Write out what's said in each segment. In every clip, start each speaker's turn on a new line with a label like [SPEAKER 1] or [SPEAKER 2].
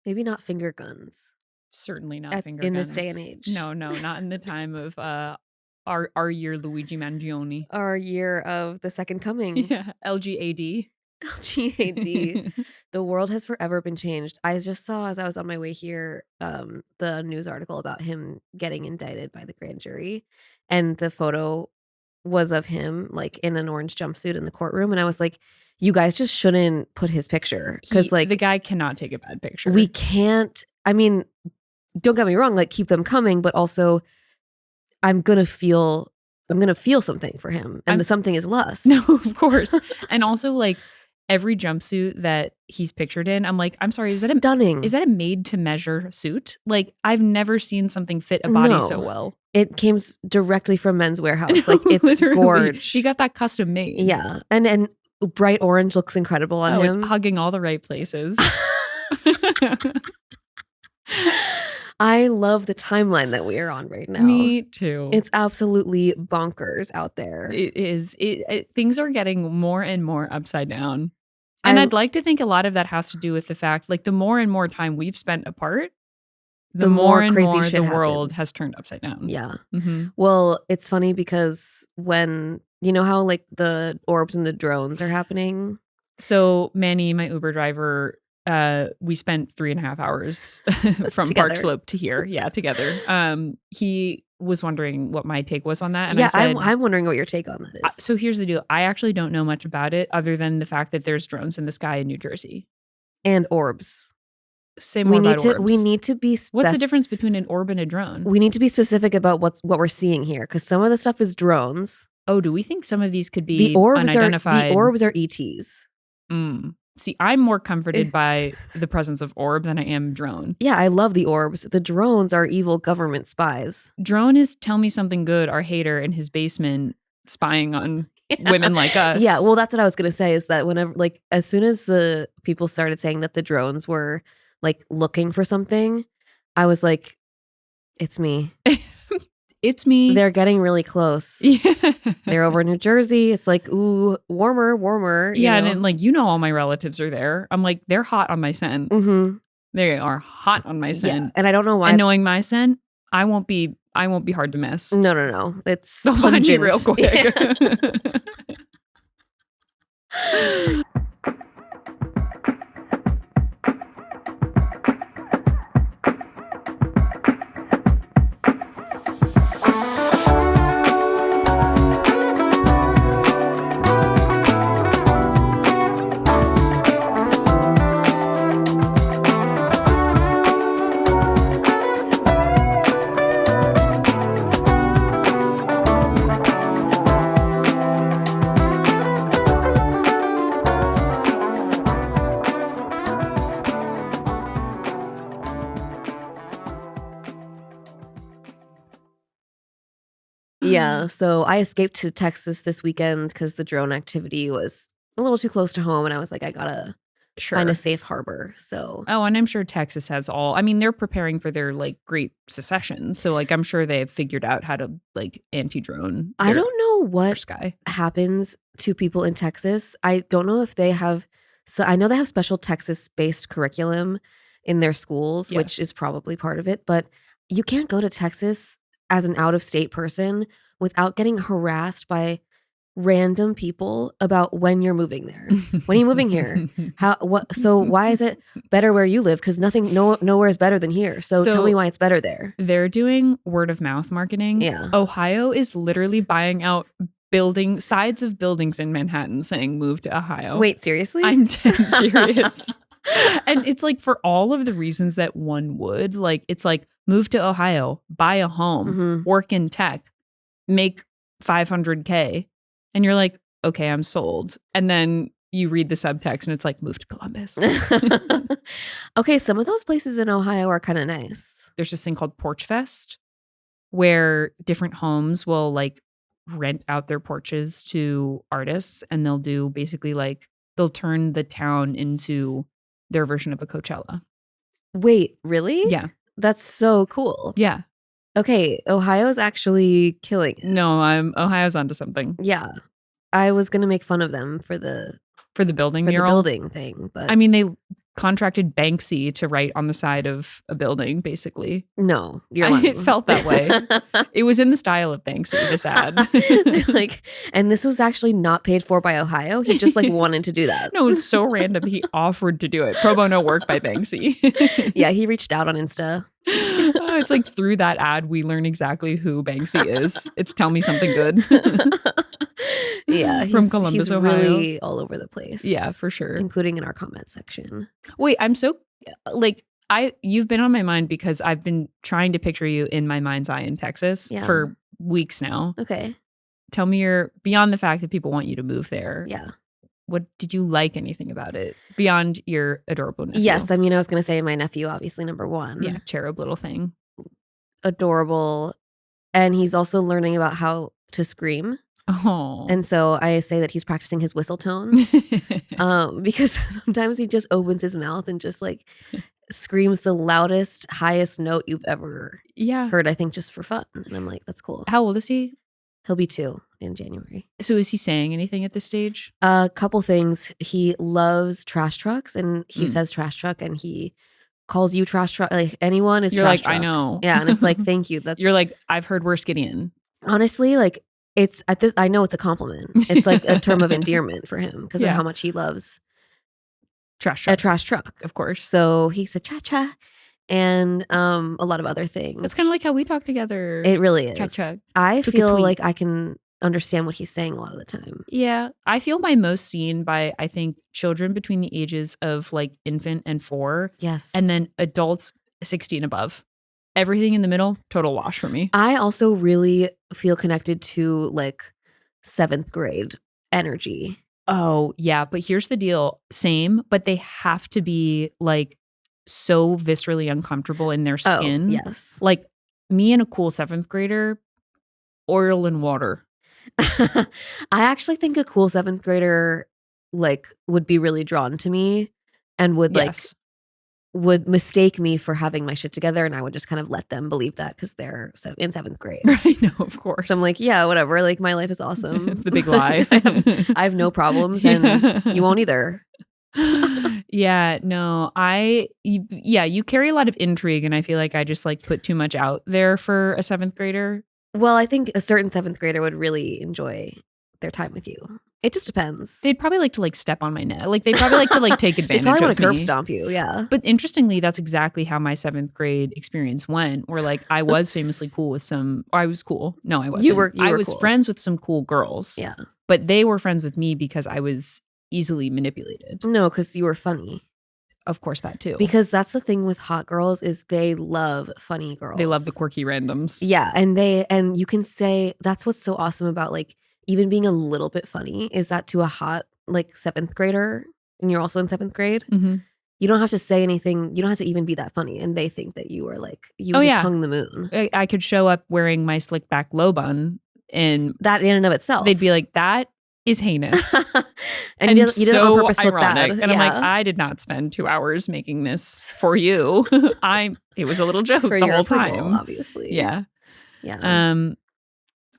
[SPEAKER 1] Maybe not finger guns.
[SPEAKER 2] Certainly not finger
[SPEAKER 1] in
[SPEAKER 2] guns.
[SPEAKER 1] this day and age.
[SPEAKER 2] No, not in the time of our year Luigi Mangione.
[SPEAKER 1] Our year of the second coming.
[SPEAKER 2] Yeah, LGAD.
[SPEAKER 1] LGAD. The world has forever been changed. I just saw, as I was on my way here, the news article about him getting indicted by the grand jury, and the photo was of him like in an orange jumpsuit in the courtroom, and I was like, you guys just shouldn't put his picture, because like
[SPEAKER 2] the guy cannot take a bad picture.
[SPEAKER 1] We can't. I mean, don't get me wrong, like keep them coming, but also I'm gonna feel something for him, and the something is lust.
[SPEAKER 2] No, of course. And also like every jumpsuit that he's pictured in, I'm like, I'm sorry, is
[SPEAKER 1] stunning?
[SPEAKER 2] Is that a made to measure suit? Like I've never seen something fit a body so well.
[SPEAKER 1] It came directly from Men's Warehouse. Like it's gorgeous.
[SPEAKER 2] He got that custom made.
[SPEAKER 1] Yeah, and bright orange looks incredible on him.
[SPEAKER 2] It's hugging all the right places.
[SPEAKER 1] I love the timeline that we are on right now.
[SPEAKER 2] Me too.
[SPEAKER 1] It's absolutely bonkers out there.
[SPEAKER 2] It is. Things are getting more and more upside down. And I'd like to think a lot of that has to do with the fact, like the more and more time we've spent apart, the more and more the world has turned upside down.
[SPEAKER 1] Yeah. Mm-hmm. Well, it's funny because when, you know how like the orbs and the drones are happening?
[SPEAKER 2] So Manny, my Uber driver, we spent 3.5 hours from Park Slope to here. Yeah, together. He was wondering what my take was on that. And
[SPEAKER 1] yeah,
[SPEAKER 2] I said,
[SPEAKER 1] I'm wondering what your take on that is.
[SPEAKER 2] So here's the deal. I actually don't know much about it other than the fact that there's drones in the sky in New Jersey.
[SPEAKER 1] And orbs.
[SPEAKER 2] Say more about orbs.
[SPEAKER 1] We need to be
[SPEAKER 2] What's the difference between an orb and a drone?
[SPEAKER 1] We need to be specific about what we're seeing here, because some of the stuff is drones.
[SPEAKER 2] Oh, do we think some of these could be unidentified?
[SPEAKER 1] The orbs are ETs.
[SPEAKER 2] See, I'm more comforted by the presence of orb than I am drone.
[SPEAKER 1] Yeah, I love the orbs. The drones are evil government spies.
[SPEAKER 2] Drone is tell me something good, our hater in his basement spying on women like us.
[SPEAKER 1] Yeah, well, that's what I was going to say, is that whenever, like, as soon as the people started saying that the drones were, like, looking for something, I was like, it's me.
[SPEAKER 2] It's me.
[SPEAKER 1] They're getting really close. Yeah. They're over in New Jersey. It's like, ooh, warmer.
[SPEAKER 2] Yeah, and like, you know, all my relatives are there. I'm like, they're hot on my scent.
[SPEAKER 1] Mm-hmm.
[SPEAKER 2] They are hot on my scent.
[SPEAKER 1] Yeah. And I don't know why.
[SPEAKER 2] And knowing my scent, I won't be hard to miss.
[SPEAKER 1] No. It's
[SPEAKER 2] so find me real quick. Yeah.
[SPEAKER 1] Yeah, so I escaped to Texas this weekend because the drone activity was a little too close to home, and I was like, I gotta find a safe harbor. So,
[SPEAKER 2] and I'm sure Texas has they're preparing for their like great secession, so like I'm sure they've figured out how to like anti-drone.
[SPEAKER 1] I don't know what happens to people in Texas. I don't know if they have. So I know they have special Texas-based curriculum in their schools, yes, which is probably part of it. But you can't go to Texas as an out-of-state person without getting harassed by random people about when you're moving there. When are you moving here? So why is it better where you live? Because nowhere is better than here. So tell me why it's better there.
[SPEAKER 2] They're doing word of mouth marketing.
[SPEAKER 1] Yeah.
[SPEAKER 2] Ohio is literally buying out sides of buildings in Manhattan saying move to Ohio.
[SPEAKER 1] Wait, seriously?
[SPEAKER 2] I'm dead serious. And it's like for all of the reasons that one would, like, it's like move to Ohio, buy a home,
[SPEAKER 1] mm-hmm,
[SPEAKER 2] work in tech, make $500K. And you're like, okay, I'm sold. And then you read the subtext and it's like, move to Columbus.
[SPEAKER 1] Okay, some of those places in Ohio are kind of nice.
[SPEAKER 2] There's this thing called Porch Fest where different homes will like rent out their porches to artists, and they'll do basically like, they'll turn the town into their version of a Coachella.
[SPEAKER 1] Wait, really?
[SPEAKER 2] Yeah.
[SPEAKER 1] That's so cool.
[SPEAKER 2] Yeah.
[SPEAKER 1] Okay, Ohio's actually killing it.
[SPEAKER 2] No, Ohio's onto something.
[SPEAKER 1] Yeah. I was going to make fun of them for the
[SPEAKER 2] building mural.
[SPEAKER 1] The building thing, but
[SPEAKER 2] I mean contracted Banksy to write on the side of a building, basically.
[SPEAKER 1] No, you're lying.
[SPEAKER 2] It felt that way. It was in the style of Banksy, this ad.
[SPEAKER 1] Like, and this was actually not paid for by Ohio. He just like wanted to do that.
[SPEAKER 2] No, it's so random. He offered to do it. Pro bono work by Banksy.
[SPEAKER 1] Yeah, he reached out on Insta.
[SPEAKER 2] It's like through that ad, we learn exactly who Banksy is. It's Tell Me Something Good.
[SPEAKER 1] Yeah,
[SPEAKER 2] From Columbus,
[SPEAKER 1] he's
[SPEAKER 2] Ohio.
[SPEAKER 1] really all over the place.
[SPEAKER 2] Yeah, for sure.
[SPEAKER 1] Including in our comment section.
[SPEAKER 2] Wait, I'm so like you've been on my mind because I've been trying to picture you in my mind's eye in Texas for weeks now.
[SPEAKER 1] Okay.
[SPEAKER 2] Tell me beyond the fact that people want you to move there.
[SPEAKER 1] Yeah.
[SPEAKER 2] What did you like anything about it beyond your adorable nephew?
[SPEAKER 1] Yes, I mean, I was going to say my nephew, obviously, number one.
[SPEAKER 2] Yeah, cherub little thing.
[SPEAKER 1] Adorable. And he's also learning about how to scream.
[SPEAKER 2] Oh.
[SPEAKER 1] And so I say that he's practicing his whistle tones because sometimes he just opens his mouth and just like screams the loudest, highest note you've ever heard, I think, just for fun. And I'm like, that's cool.
[SPEAKER 2] How old is he?
[SPEAKER 1] He'll be 2 in January.
[SPEAKER 2] So is he saying anything at this stage?
[SPEAKER 1] A couple things. He loves trash trucks and he says trash truck and he calls you trash truck. Like anyone is
[SPEAKER 2] You're
[SPEAKER 1] trash
[SPEAKER 2] like,
[SPEAKER 1] truck.
[SPEAKER 2] I know.
[SPEAKER 1] Yeah. And it's like, thank you.
[SPEAKER 2] You're like, I've heard worse, Gideon.
[SPEAKER 1] Honestly, like it's at this, I know it's a compliment. It's like a term of endearment for him because of how much he loves
[SPEAKER 2] trash truck.
[SPEAKER 1] A trash truck.
[SPEAKER 2] Of course.
[SPEAKER 1] So he said cha-cha and a lot of other things.
[SPEAKER 2] That's kind of like how we talk together.
[SPEAKER 1] It really is.
[SPEAKER 2] Cha-cha.
[SPEAKER 1] I feel like I can understand what he's saying a lot of the time.
[SPEAKER 2] Yeah. I feel my most seen by, I think, children between the ages of like infant and 4.
[SPEAKER 1] Yes.
[SPEAKER 2] And then adults 16 above. Everything in the middle, total wash for me.
[SPEAKER 1] I also really feel connected to like 7th grade energy.
[SPEAKER 2] Oh, yeah. But here's the deal. Same, but they have to be like so viscerally uncomfortable in their skin.
[SPEAKER 1] Oh, yes.
[SPEAKER 2] Like me and a cool 7th grader, oil and water.
[SPEAKER 1] I actually think a cool 7th grader like would be really drawn to me and would would mistake me for having my shit together, and I would just kind of let them believe that because they're in 7th grade.
[SPEAKER 2] I know, of course.
[SPEAKER 1] So I'm like, yeah, whatever. Like my life is awesome.
[SPEAKER 2] The big lie.
[SPEAKER 1] I have no problems, and you won't either.
[SPEAKER 2] Yeah, no, you carry a lot of intrigue, and I feel like I just like put too much out there for a 7th grader.
[SPEAKER 1] Well, I think a certain 7th grader would really enjoy their time with you. It just depends.
[SPEAKER 2] They'd probably like to like step on my neck. Like they'd probably like to like take advantage of me.
[SPEAKER 1] They probably want to curb stomp you, yeah.
[SPEAKER 2] But interestingly, that's exactly how my 7th grade experience went, where like I was famously cool with I was cool. No, I wasn't. I was
[SPEAKER 1] cool.
[SPEAKER 2] Friends with some cool girls.
[SPEAKER 1] Yeah.
[SPEAKER 2] But they were friends with me because I was easily manipulated.
[SPEAKER 1] No, because you were funny.
[SPEAKER 2] Of course, that too.
[SPEAKER 1] Because that's the thing with hot girls is they love funny girls.
[SPEAKER 2] They love the quirky randoms.
[SPEAKER 1] Yeah, and you can say that's what's so awesome about like even being a little bit funny is that to a hot like 7th grader, and you're also in 7th grade, you don't have to say anything. You don't have to even be that funny, and they think that you are like you hung the moon.
[SPEAKER 2] I could show up wearing my slick back low bun, and
[SPEAKER 1] that in and of itself,
[SPEAKER 2] they'd be like, "That is heinous."
[SPEAKER 1] and you did it on purpose to look
[SPEAKER 2] ironic.
[SPEAKER 1] bad.
[SPEAKER 2] And I'm like, I did not spend 2 hours making this for you. It was a little joke
[SPEAKER 1] for
[SPEAKER 2] the
[SPEAKER 1] your
[SPEAKER 2] whole
[SPEAKER 1] approval,
[SPEAKER 2] time.
[SPEAKER 1] obviously.
[SPEAKER 2] Yeah.
[SPEAKER 1] Yeah.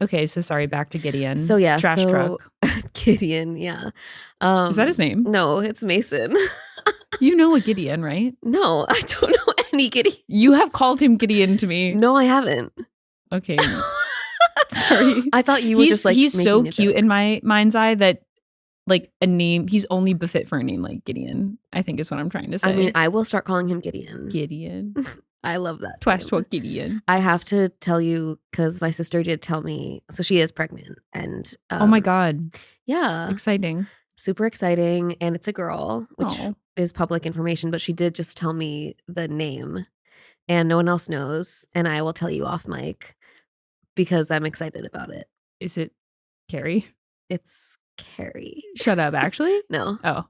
[SPEAKER 2] Okay, so sorry, back to Gideon.
[SPEAKER 1] So yeah,
[SPEAKER 2] trash truck.
[SPEAKER 1] Gideon, yeah.
[SPEAKER 2] Is that his name?
[SPEAKER 1] No, it's Mason.
[SPEAKER 2] You know a Gideon, right?
[SPEAKER 1] No, I don't know any Gideon.
[SPEAKER 2] You have called him Gideon to me.
[SPEAKER 1] No, I haven't.
[SPEAKER 2] Okay. Sorry.
[SPEAKER 1] I thought you were just like
[SPEAKER 2] he's so
[SPEAKER 1] making a
[SPEAKER 2] cute
[SPEAKER 1] joke.
[SPEAKER 2] in my mind's eye that like a name, he's only befit for a name like Gideon, I think is what I'm trying to say.
[SPEAKER 1] I mean, I will start calling him Gideon.
[SPEAKER 2] Gideon.
[SPEAKER 1] I love that.
[SPEAKER 2] Twash twat Gideon.
[SPEAKER 1] I have to tell you because my sister did tell me, so she is pregnant and
[SPEAKER 2] oh my God.
[SPEAKER 1] Yeah.
[SPEAKER 2] Exciting.
[SPEAKER 1] Super exciting. And it's a girl, which
[SPEAKER 2] Aww.
[SPEAKER 1] is public information, but she did just tell me the name and no one else knows. And I will tell you off mic because I'm excited about it.
[SPEAKER 2] Is it Carey?
[SPEAKER 1] It's Carey.
[SPEAKER 2] Shut up, actually?
[SPEAKER 1] No.
[SPEAKER 2] Oh.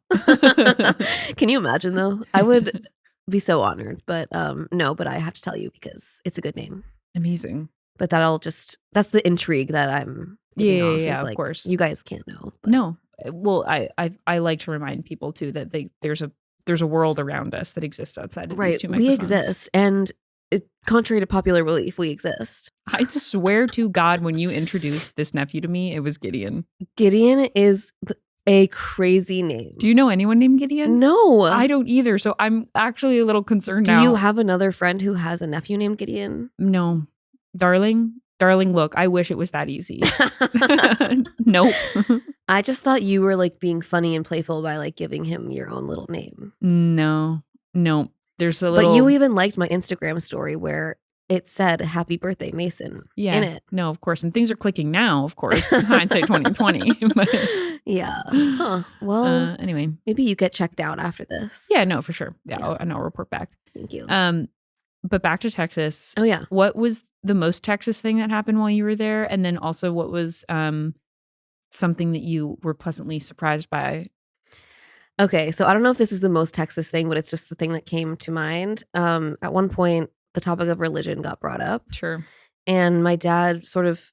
[SPEAKER 1] Can you imagine though? I would be so honored, but no, but I have to tell you because it's a good name.
[SPEAKER 2] Amazing.
[SPEAKER 1] But that's the intrigue that I'm giving off, is
[SPEAKER 2] of
[SPEAKER 1] like,
[SPEAKER 2] course.
[SPEAKER 1] you guys can't know. But.
[SPEAKER 2] No. Well, I like to remind people too that there's a world around us that exists outside of these two microphones.
[SPEAKER 1] We exist, and contrary to popular belief, we exist.
[SPEAKER 2] I swear to God, when you introduced this nephew to me, it was Gideon.
[SPEAKER 1] Gideon is a crazy name.
[SPEAKER 2] Do you know anyone named Gideon?
[SPEAKER 1] No.
[SPEAKER 2] I don't either. So I'm actually a little concerned
[SPEAKER 1] Do
[SPEAKER 2] now.
[SPEAKER 1] you have another friend who has a nephew named Gideon?
[SPEAKER 2] No. Darling, look, I wish it was that easy. Nope.
[SPEAKER 1] I just thought you were like being funny and playful by like giving him your own little name.
[SPEAKER 2] No. There's a little.
[SPEAKER 1] But you even liked my Instagram story where it said "Happy Birthday, Mason" in it.
[SPEAKER 2] No, of course, and things are clicking now. Of course, hindsight 2020.
[SPEAKER 1] Yeah. Huh. Well.
[SPEAKER 2] Anyway,
[SPEAKER 1] maybe you get checked out after this.
[SPEAKER 2] Yeah. No, for sure. Yeah. I'll report back.
[SPEAKER 1] Thank you.
[SPEAKER 2] But back to Texas.
[SPEAKER 1] Oh yeah.
[SPEAKER 2] What was the most Texas thing that happened while you were there, and then also what was something that you were pleasantly surprised by?
[SPEAKER 1] Okay, so I don't know if this is the most Texas thing, but it's just the thing that came to mind. At one point, the topic of religion got brought up.
[SPEAKER 2] Sure.
[SPEAKER 1] And my dad, sort of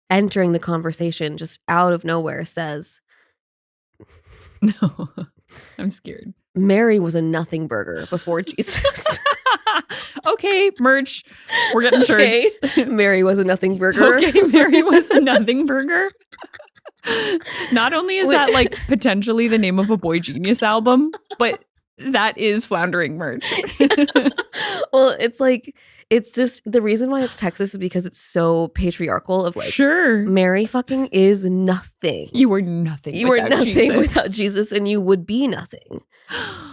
[SPEAKER 1] entering the conversation just out of nowhere, says,
[SPEAKER 2] "No, I'm scared.
[SPEAKER 1] Mary was a nothing burger before Jesus."
[SPEAKER 2] Okay, merch. We're getting shirts.
[SPEAKER 1] Okay. Mary was a nothing burger.
[SPEAKER 2] Okay, Mary was a nothing burger. Not only is that like potentially the name of a Boy Genius album, but that is Floundering merch.
[SPEAKER 1] Well, it's just the reason why it's Texas is because it's so patriarchal of like,
[SPEAKER 2] sure,
[SPEAKER 1] Mary fucking is nothing.
[SPEAKER 2] You were nothing.
[SPEAKER 1] You were nothing without Jesus, and you would be nothing.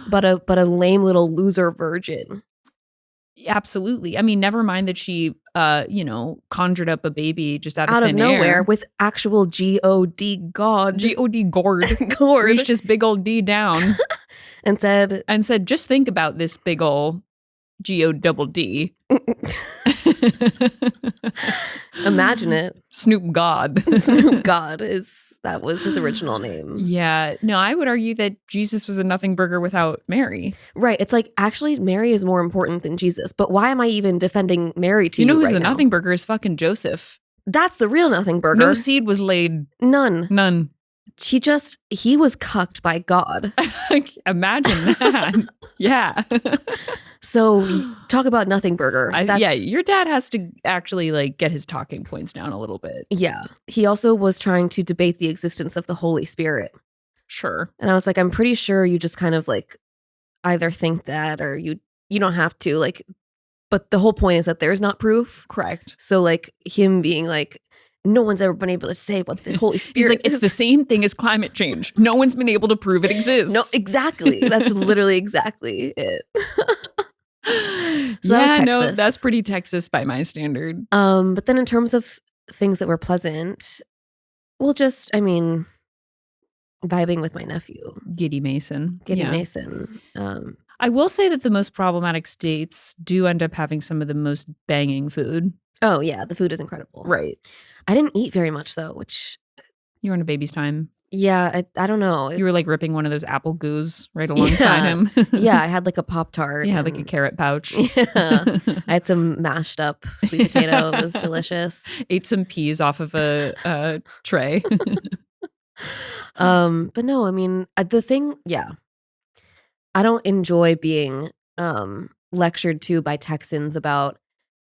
[SPEAKER 1] But a lame little loser virgin.
[SPEAKER 2] Absolutely. I mean, never mind that she, conjured up a baby just out of
[SPEAKER 1] nowhere
[SPEAKER 2] air.
[SPEAKER 1] with actual G-O-D God.
[SPEAKER 2] G-O-D gourd.
[SPEAKER 1] Gourd.
[SPEAKER 2] Reached his big old D down.
[SPEAKER 1] and said,
[SPEAKER 2] just think about this big old G-O-double-D.
[SPEAKER 1] Imagine it.
[SPEAKER 2] Snoop God.
[SPEAKER 1] Snoop God that was his original name.
[SPEAKER 2] Yeah. No, I would argue that Jesus was a nothing burger without Mary.
[SPEAKER 1] Right. It's like, actually, Mary is more important than Jesus. But why am I even defending Mary to you?
[SPEAKER 2] You know who's
[SPEAKER 1] right
[SPEAKER 2] the
[SPEAKER 1] now?
[SPEAKER 2] nothing burger is fucking Joseph.
[SPEAKER 1] That's the real nothing burger.
[SPEAKER 2] No seed was laid.
[SPEAKER 1] None. He was cucked by God.
[SPEAKER 2] Imagine that. Yeah.
[SPEAKER 1] So talk about nothing burger.
[SPEAKER 2] Your dad has to actually like get his talking points down a little bit.
[SPEAKER 1] Yeah. He also was trying to debate the existence of the Holy Spirit.
[SPEAKER 2] Sure.
[SPEAKER 1] And I was like, I'm pretty sure you just kind of like either think that or you don't have to, like, but the whole point is that there's not proof.
[SPEAKER 2] Correct.
[SPEAKER 1] So like him being like, no one's ever been able to say what the Holy Spirit
[SPEAKER 2] He's like, it's the same thing as climate change. No one's been able to prove it exists.
[SPEAKER 1] No, exactly. That's literally exactly it.
[SPEAKER 2] So that's pretty Texas by my standard.
[SPEAKER 1] But then in terms of things that were pleasant, well, just, I mean, vibing with my nephew.
[SPEAKER 2] Giddy Mason. I will say that the most problematic states do end up having some of the most banging food.
[SPEAKER 1] Oh, yeah. The food is incredible.
[SPEAKER 2] Right.
[SPEAKER 1] I didn't eat very much, though, which...
[SPEAKER 2] You were on a baby's time.
[SPEAKER 1] Yeah, I don't know.
[SPEAKER 2] You were like ripping one of those apple goos right alongside him.
[SPEAKER 1] Yeah, I had like a Pop-Tart.
[SPEAKER 2] Yeah, like a carrot pouch.
[SPEAKER 1] Yeah. I had some mashed up sweet potato. It was delicious.
[SPEAKER 2] Ate some peas off of a tray.
[SPEAKER 1] But no, I mean, the thing, yeah. I don't enjoy being lectured to by Texans about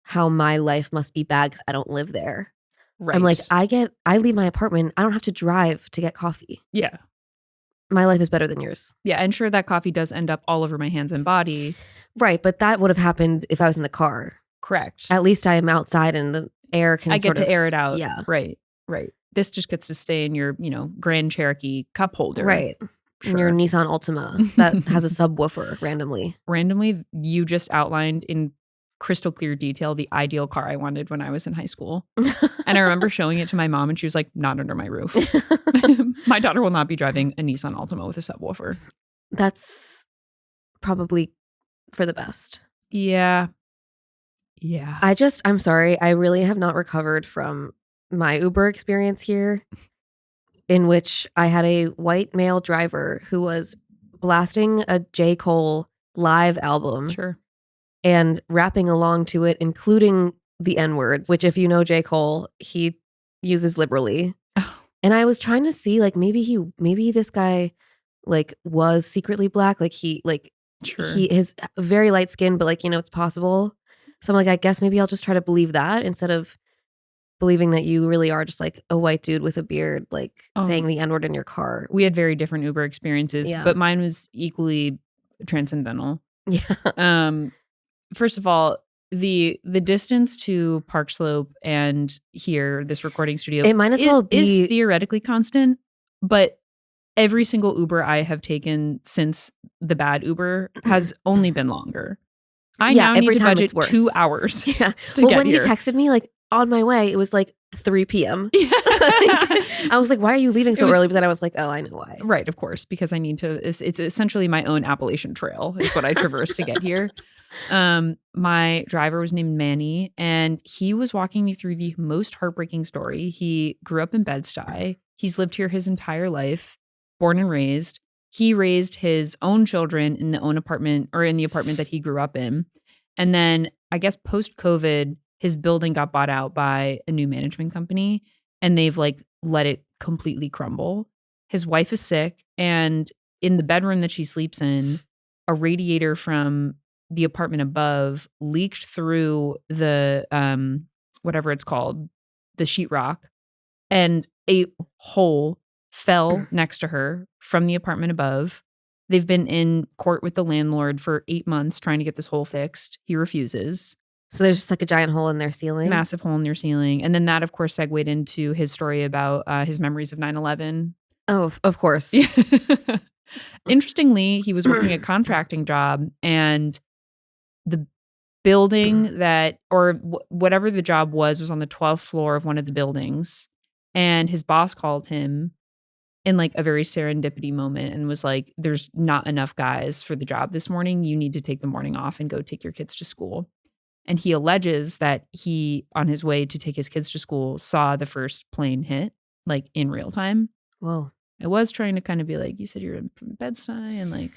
[SPEAKER 1] how my life must be bad because I don't live there.
[SPEAKER 2] Right.
[SPEAKER 1] I'm like, I leave my apartment. I don't have to drive to get coffee.
[SPEAKER 2] Yeah.
[SPEAKER 1] My life is better than yours.
[SPEAKER 2] Yeah. And sure, that coffee does end up all over my hands and body.
[SPEAKER 1] Right. But that would have happened if I was in the car.
[SPEAKER 2] Correct.
[SPEAKER 1] At least I am outside and the air can
[SPEAKER 2] I get to air it out.
[SPEAKER 1] Yeah.
[SPEAKER 2] Right. This just gets to stay in your, Grand Cherokee cup holder.
[SPEAKER 1] Right. Sure. In your Nissan Altima that has a subwoofer randomly.
[SPEAKER 2] Randomly, you just outlined in crystal clear detail the ideal car I wanted when I was in high school. And I remember showing it to my mom and she was like, not under my roof. My daughter will not be driving a Nissan Altima with a subwoofer.
[SPEAKER 1] That's probably for the best.
[SPEAKER 2] Yeah.
[SPEAKER 1] I'm sorry. I really have not recovered from my Uber experience here, in which I had a white male driver who was blasting a J. Cole live album.
[SPEAKER 2] Sure.
[SPEAKER 1] And rapping along to it, including the N-words, which if you know J. Cole, he uses liberally.
[SPEAKER 2] Oh.
[SPEAKER 1] And I was trying to see, like, maybe this guy, like, was secretly black. Like, he is very light skinned, but, like, it's possible. So I'm like, I guess maybe I'll just try to believe that instead of believing that you really are just like a white dude with a beard, like saying the N-word in your car.
[SPEAKER 2] We had very different Uber experiences, but mine was equally transcendental.
[SPEAKER 1] Yeah.
[SPEAKER 2] First of all, the distance to Park Slope and here, this recording studio,
[SPEAKER 1] it might as well be
[SPEAKER 2] is theoretically constant, but every single Uber I have taken since the bad Uber has only been longer. I now need to budget 2 hours.
[SPEAKER 1] Yeah.
[SPEAKER 2] To get
[SPEAKER 1] when
[SPEAKER 2] here.
[SPEAKER 1] you texted me, like on my way, it was like 3 p.m. I was like, why are you leaving so early? But then I was like, oh, I know why.
[SPEAKER 2] Right, of course, because I need to. It's essentially my own Appalachian Trail is what I traverse to get here. My driver was named Manny, and he was walking me through the most heartbreaking story. He grew up in Bed-Stuy. He's lived here his entire life, born and raised. He raised his own children in the own apartment or in the apartment that he grew up in. And then I guess post-COVID, his building got bought out by a new management company and they've like let it completely crumble. His wife is sick, and in the bedroom that she sleeps in, a radiator from the apartment above leaked through the whatever it's called, the sheetrock, and a hole fell next to her from the apartment above. They've been in court with the landlord for 8 months trying to get this hole fixed. He refuses.
[SPEAKER 1] So there's just like a giant hole in their ceiling?
[SPEAKER 2] Massive hole in their ceiling. And then that, of course, segued into his story about his memories of 9/11.
[SPEAKER 1] Oh, of course.
[SPEAKER 2] Interestingly, he was working a contracting job, and the building that, or whatever the job was on the 12th floor of one of the buildings. And his boss called him in like a very serendipity moment and was like, there's not enough guys for the job this morning. You need to take the morning off and go take your kids to school. And he alleges that he, on his way to take his kids to school, saw the first plane hit like in real time.
[SPEAKER 1] Whoa.
[SPEAKER 2] I was trying to kind of be like, you said you're from Bed-Stuy, and like,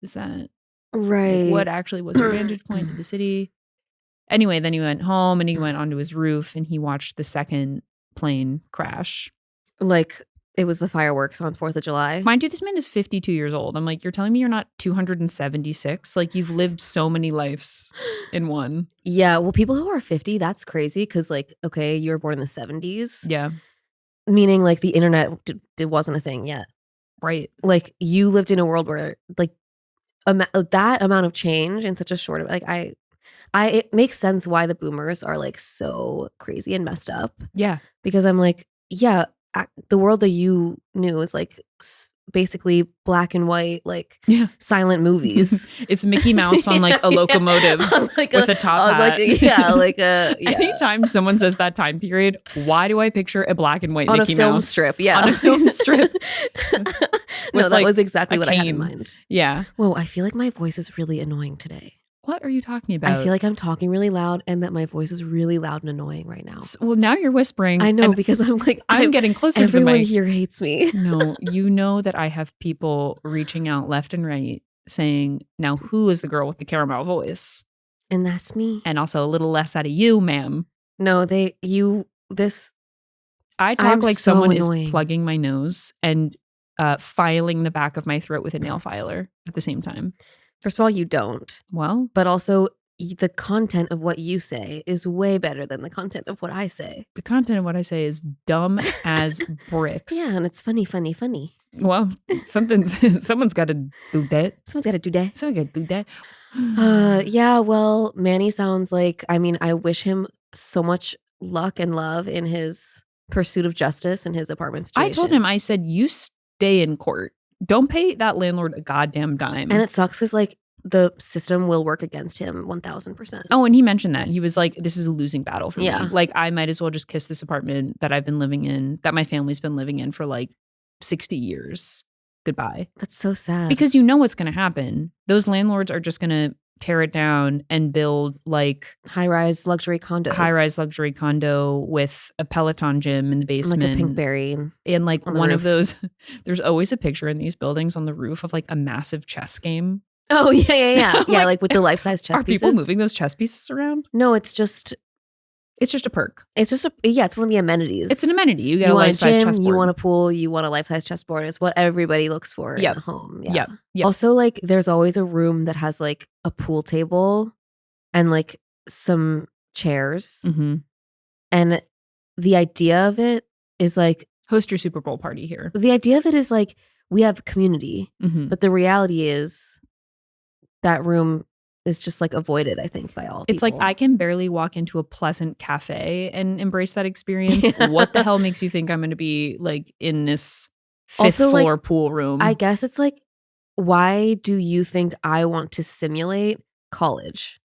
[SPEAKER 2] is that
[SPEAKER 1] right?
[SPEAKER 2] Like, what actually was your vantage point to the city? Anyway, then he went home and he went onto his roof and he watched the second plane crash.
[SPEAKER 1] Like it was the fireworks on 4th of July.
[SPEAKER 2] Mind you, this man is 52 years old. I'm like, you're telling me you're not 276? Like, you've lived so many lives in one.
[SPEAKER 1] Yeah. Well, people who are 50, that's crazy because, like, okay, you were born in the 70s.
[SPEAKER 2] Yeah.
[SPEAKER 1] Meaning, like, the internet wasn't a thing yet.
[SPEAKER 2] Right.
[SPEAKER 1] Like, you lived in a world where, like, that amount of change in such a short, like, it makes sense why the boomers are, like, so crazy and messed up.
[SPEAKER 2] Yeah.
[SPEAKER 1] Because I'm like, yeah, the world that you knew is like basically black and white, like silent movies.
[SPEAKER 2] It's Mickey Mouse on like a locomotive
[SPEAKER 1] like
[SPEAKER 2] with a top hat. Anytime someone says that time period, why do I picture a black and white
[SPEAKER 1] on
[SPEAKER 2] Mickey
[SPEAKER 1] a film
[SPEAKER 2] Mouse
[SPEAKER 1] strip? Yeah,
[SPEAKER 2] on a film strip.
[SPEAKER 1] No, that was exactly what I had in mind.
[SPEAKER 2] Yeah.
[SPEAKER 1] Whoa, I feel like my voice is really annoying today.
[SPEAKER 2] What are you talking about?
[SPEAKER 1] I feel like I'm talking really loud and that my voice is really loud and annoying right now.
[SPEAKER 2] Well, now you're whispering.
[SPEAKER 1] I know, because I'm like,
[SPEAKER 2] I'm getting closer to the mic.
[SPEAKER 1] Everyone here hates me.
[SPEAKER 2] No, you know that I have people reaching out left and right saying, now who is the girl with the caramel voice?
[SPEAKER 1] And that's me.
[SPEAKER 2] And also a little less out of you, ma'am.
[SPEAKER 1] No,
[SPEAKER 2] I talk
[SPEAKER 1] I'm
[SPEAKER 2] like
[SPEAKER 1] so
[SPEAKER 2] someone
[SPEAKER 1] annoying.
[SPEAKER 2] is plugging my nose and filing the back of my throat with a nail filer at the same time.
[SPEAKER 1] First of all, you don't.
[SPEAKER 2] Well,
[SPEAKER 1] but also the content of what you say is way better than the content of what I say.
[SPEAKER 2] The content of what I say is dumb as bricks.
[SPEAKER 1] Yeah, and it's funny.
[SPEAKER 2] Well, someone's got to do that.
[SPEAKER 1] Someone's got to do that.
[SPEAKER 2] Someone got to do that.
[SPEAKER 1] Yeah, well, Manny sounds like, I mean, I wish him so much luck and love in his pursuit of justice in his apartment situation.
[SPEAKER 2] I told him, I said, you stay in court. Don't pay that landlord a goddamn dime.
[SPEAKER 1] And it sucks because, like, the system will work against him 1,000%.
[SPEAKER 2] Oh, and he mentioned that. He was like, this is a losing battle for me.
[SPEAKER 1] Yeah.
[SPEAKER 2] Like, I might as well just kiss this apartment that I've been living in, that my family's been living in for like 60 years. Goodbye.
[SPEAKER 1] That's so sad.
[SPEAKER 2] Because you know what's going to happen. Those landlords are just going to tear it down and build like
[SPEAKER 1] high-rise luxury
[SPEAKER 2] condo with a Peloton gym in the basement,
[SPEAKER 1] like a Pinkberry,
[SPEAKER 2] and like one of those. There's always a picture in these buildings on the roof of like a massive chess game.
[SPEAKER 1] Oh yeah, like with the life-size chess pieces.
[SPEAKER 2] Are people moving those chess pieces around?
[SPEAKER 1] No, it's just
[SPEAKER 2] a perk.
[SPEAKER 1] It's just it's one of the amenities.
[SPEAKER 2] It's an amenity. You get a life-size chessboard.
[SPEAKER 1] You want a pool. You want a life-size chessboard. It's what everybody looks for in a home. Yeah.
[SPEAKER 2] Yep.
[SPEAKER 1] Also, like, there's always a room that has like a pool table and like some chairs.
[SPEAKER 2] Mm-hmm.
[SPEAKER 1] And the idea of it is like
[SPEAKER 2] host your Super Bowl party here.
[SPEAKER 1] The idea of it is like we have community,
[SPEAKER 2] but
[SPEAKER 1] the reality is that room is just like avoided, I think, by all people.
[SPEAKER 2] It's like I can barely walk into a pleasant cafe and embrace that experience. What the hell makes you think I'm going to be like in this fifth floor pool room?
[SPEAKER 1] I guess it's like, why do you think I want to simulate college?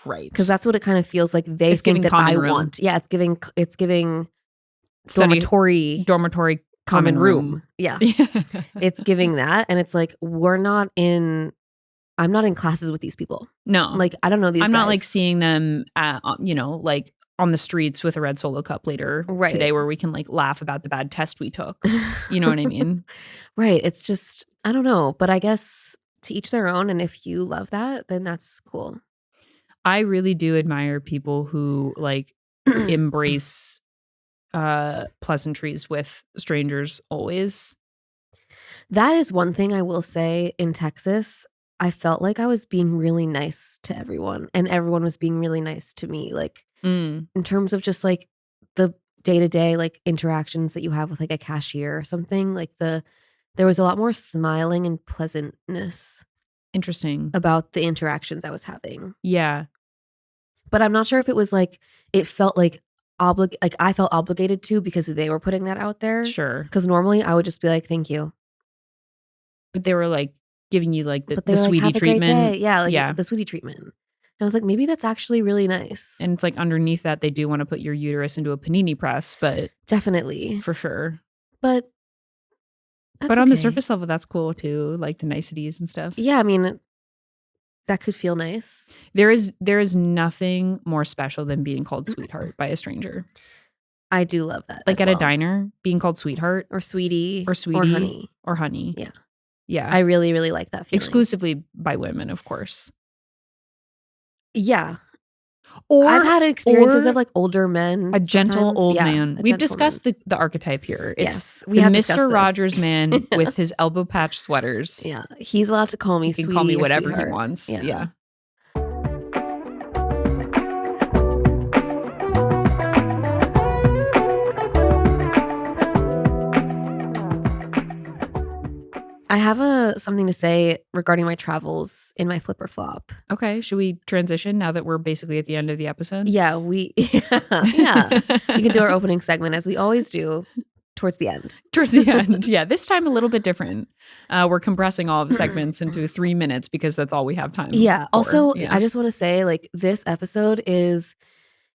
[SPEAKER 2] Right.
[SPEAKER 1] Because that's what it kind of feels like. They think that I want. Yeah, it's giving dormitory common room. Yeah. It's giving that. And it's like, I'm not in classes with these people.
[SPEAKER 2] No.
[SPEAKER 1] Like, I don't know these guys.
[SPEAKER 2] I'm not like seeing them at, like on the streets with a red Solo cup later today where we can like laugh about the bad test we took. You know what I mean?
[SPEAKER 1] Right. It's just, I don't know. But I guess to each their own. And if you love that, then that's cool.
[SPEAKER 2] I really do admire people who like embrace pleasantries with strangers always.
[SPEAKER 1] That is one thing I will say in Texas. I felt like I was being really nice to everyone and everyone was being really nice to me. Like in terms of just like the day-to-day like interactions that you have with like a cashier or something, like there was a lot more smiling and pleasantness.
[SPEAKER 2] Interesting.
[SPEAKER 1] About the interactions I was having.
[SPEAKER 2] Yeah.
[SPEAKER 1] But I'm not sure if it was like, it felt like I felt obligated to because they were putting that out there.
[SPEAKER 2] Sure.
[SPEAKER 1] Because normally I would just be like, thank you.
[SPEAKER 2] But they were like giving you like the sweetie
[SPEAKER 1] like,
[SPEAKER 2] treatment.
[SPEAKER 1] Yeah, the sweetie treatment. And I was like, maybe that's actually really nice.
[SPEAKER 2] And it's like underneath that, they do want to put your uterus into a panini press, but
[SPEAKER 1] definitely.
[SPEAKER 2] For sure.
[SPEAKER 1] But
[SPEAKER 2] on the surface level, that's cool too. Like the niceties and stuff.
[SPEAKER 1] Yeah, I mean, that could feel nice.
[SPEAKER 2] There is nothing more special than being called sweetheart by a stranger.
[SPEAKER 1] I do love that.
[SPEAKER 2] Like at a diner, being called sweetheart.
[SPEAKER 1] Or sweetie.
[SPEAKER 2] Or honey.
[SPEAKER 1] Yeah.
[SPEAKER 2] Yeah.
[SPEAKER 1] I really, really like that feeling.
[SPEAKER 2] Exclusively by women, of course.
[SPEAKER 1] Yeah. Or I've had experiences of like older men.
[SPEAKER 2] A gentle old man. We've discussed the archetype here. It's we have Mr. Rogers man with his elbow patch sweaters.
[SPEAKER 1] Yeah. He's allowed to call me sweetie.
[SPEAKER 2] He can call me whatever
[SPEAKER 1] sweetheart.
[SPEAKER 2] He wants. Yeah.
[SPEAKER 1] I have something to say regarding my travels in my flip or flop.
[SPEAKER 2] Okay, should we transition now that we're basically at the end of the episode?
[SPEAKER 1] Yeah, we can do our opening segment as we always do towards the end.
[SPEAKER 2] Towards the end, yeah. This time a little bit different. We're compressing all of the segments into 3 minutes because that's all we have time.
[SPEAKER 1] Yeah.
[SPEAKER 2] For.
[SPEAKER 1] Also, I just want to say, like, this episode is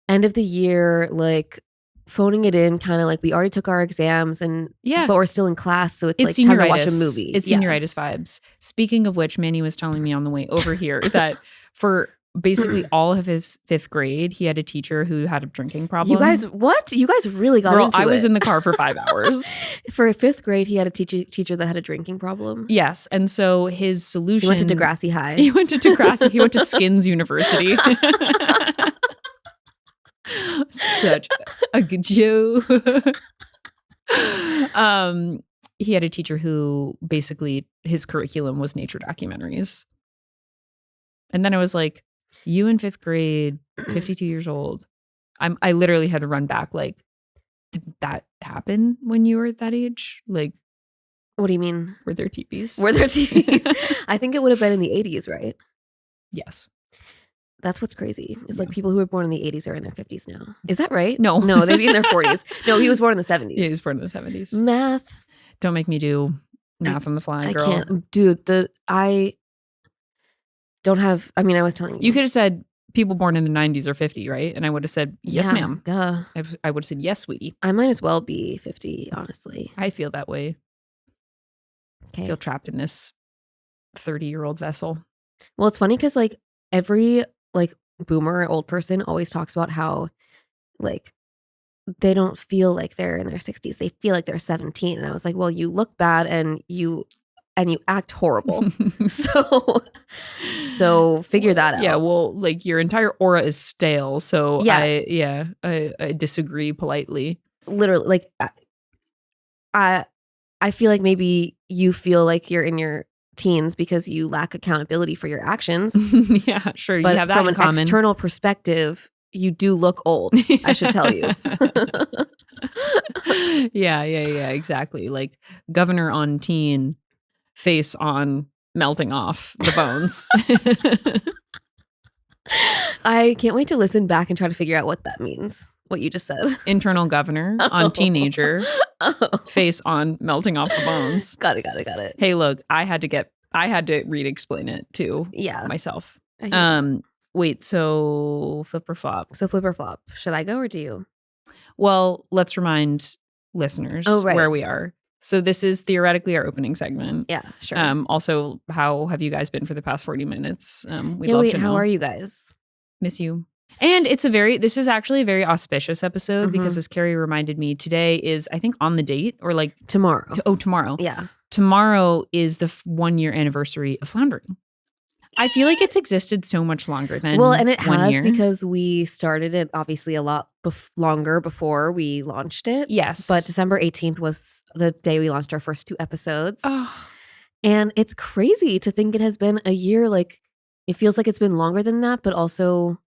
[SPEAKER 1] end of the year, like, phoning it in, kind of like we already took our exams but we're still in class, so it's like time to watch a movie.
[SPEAKER 2] It's senioritis vibes. Speaking of which, Manny was telling me on the way over here that for basically all of his 5th grade, he had a teacher who had a drinking problem.
[SPEAKER 1] You guys really got into it.
[SPEAKER 2] I was in the car for 5 hours.
[SPEAKER 1] For a 5th grade, he had a teacher that had a drinking problem.
[SPEAKER 2] Yes, and so his solution.
[SPEAKER 1] He went to Degrassi High.
[SPEAKER 2] He went to Skins University. Such a good joke. He had a teacher who basically his curriculum was nature documentaries. And then I was like, you in 5th grade, 52 years old. I literally had to run back like, did that happen when you were at that age? Like,
[SPEAKER 1] what do you mean?
[SPEAKER 2] Were there teepees?
[SPEAKER 1] I think it would have been in the 80s, right?
[SPEAKER 2] Yes.
[SPEAKER 1] That's what's crazy. It's like people who were born in the 80s are in their 50s now. Is that right?
[SPEAKER 2] No,
[SPEAKER 1] they'd be in their 40s. No, he was born in the 70s.
[SPEAKER 2] Yeah, he was born in the 70s.
[SPEAKER 1] Math.
[SPEAKER 2] Don't make me do math on the fly, girl.
[SPEAKER 1] I can't. Dude, I don't have, I mean, I was telling you.
[SPEAKER 2] You could have said people born in the 90s are 50, right? And I would have said, yes, ma'am.
[SPEAKER 1] Duh.
[SPEAKER 2] I would have said, yes, sweetie.
[SPEAKER 1] I might as well be 50, honestly.
[SPEAKER 2] I feel that way.
[SPEAKER 1] Okay.
[SPEAKER 2] I feel trapped in this 30-year-old vessel.
[SPEAKER 1] Well, it's funny because like every like boomer old person always talks about how like they don't feel like they're in their 60s. They feel like they're 17. And I was like, well, you look bad and you act horrible. so figure that out.
[SPEAKER 2] Yeah, well, like your entire aura is stale. So
[SPEAKER 1] yeah.
[SPEAKER 2] I disagree politely.
[SPEAKER 1] Literally, like I feel like maybe you feel like you're in your teens because you lack accountability for your actions.
[SPEAKER 2] Yeah, sure.
[SPEAKER 1] But
[SPEAKER 2] you have that
[SPEAKER 1] from
[SPEAKER 2] in
[SPEAKER 1] an
[SPEAKER 2] common.
[SPEAKER 1] External perspective, you do look old, I should tell you.
[SPEAKER 2] Yeah, exactly. Like governor on teen, face on melting off the bones.
[SPEAKER 1] I can't wait to listen back and try to figure out what that means. What you just said.
[SPEAKER 2] Internal governor on teenager, face on melting off the bones.
[SPEAKER 1] Got it.
[SPEAKER 2] Hey, look, I had to re-explain it to myself. Wait, so flip or flop?
[SPEAKER 1] So flip or flop. Should I go or do you?
[SPEAKER 2] Well, let's remind listeners where we are. So this is theoretically our opening segment.
[SPEAKER 1] Yeah, sure.
[SPEAKER 2] Also, how have you guys been for the past 40 minutes? We'd love to know.
[SPEAKER 1] How are you guys?
[SPEAKER 2] Miss you. And this is actually a very auspicious episode because, as Carey reminded me, today is, I think, on the date or like
[SPEAKER 1] tomorrow.
[SPEAKER 2] Tomorrow.
[SPEAKER 1] Yeah.
[SPEAKER 2] Tomorrow is the 1 year anniversary of Floundering. I feel like it's existed so much longer than
[SPEAKER 1] and it
[SPEAKER 2] 1
[SPEAKER 1] has
[SPEAKER 2] year.
[SPEAKER 1] Because we started it obviously a lot longer before we launched it.
[SPEAKER 2] Yes.
[SPEAKER 1] But December 18th was the day we launched our first 2 episodes.
[SPEAKER 2] Oh.
[SPEAKER 1] And it's crazy to think it has been a year. Like, it feels like it's been longer than that, but also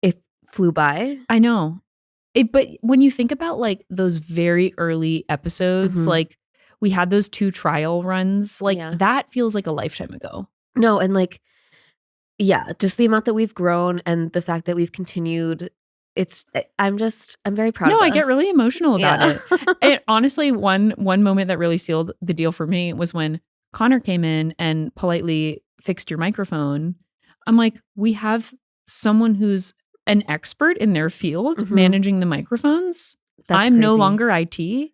[SPEAKER 1] it flew by.
[SPEAKER 2] I know. But when you think about like those very early episodes, like we had those 2 trial runs, like that feels like a lifetime ago.
[SPEAKER 1] No, and like, yeah, just the amount that we've grown and the fact that we've continued. I'm very proud of us.
[SPEAKER 2] No, I get really emotional about it. And honestly, one moment that really sealed the deal for me was when Connor came in and politely fixed your microphone. I'm like, we have someone who's an expert in their field managing the microphones. I'm crazy. No longer IT.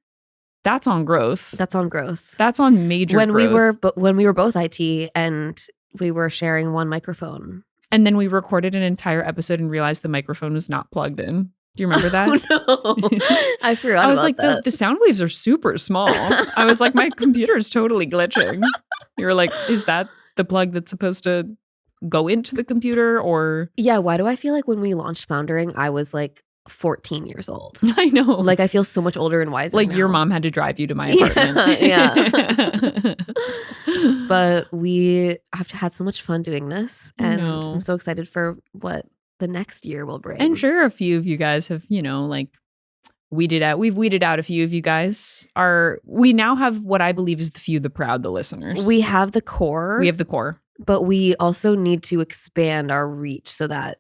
[SPEAKER 2] That's on growth.
[SPEAKER 1] That's on growth.
[SPEAKER 2] That's on major growth.
[SPEAKER 1] When we were both IT and we were sharing one microphone.
[SPEAKER 2] And then we recorded an entire episode and realized the microphone was not plugged in. Do you remember that?
[SPEAKER 1] Oh, no. I forgot.
[SPEAKER 2] I was like, the sound waves are super small. I was like, my computer's totally glitching. You were like, is that the plug that's supposed to go into the computer or? Yeah,
[SPEAKER 1] why do I feel like when we launched Floundering, I was like 14 years old?
[SPEAKER 2] I know.
[SPEAKER 1] Like, I feel so much older and wiser
[SPEAKER 2] Like
[SPEAKER 1] now.
[SPEAKER 2] Your mom had to drive you to my apartment.
[SPEAKER 1] Yeah. But we have had so much fun doing this. And I'm so excited for what the next year will bring.
[SPEAKER 2] And sure, a few of you guys have, like we've weeded out a few of you guys. We now have what I believe is the few, the proud, the listeners.
[SPEAKER 1] We have the core.
[SPEAKER 2] We have the core.
[SPEAKER 1] But we also need to expand our reach so that,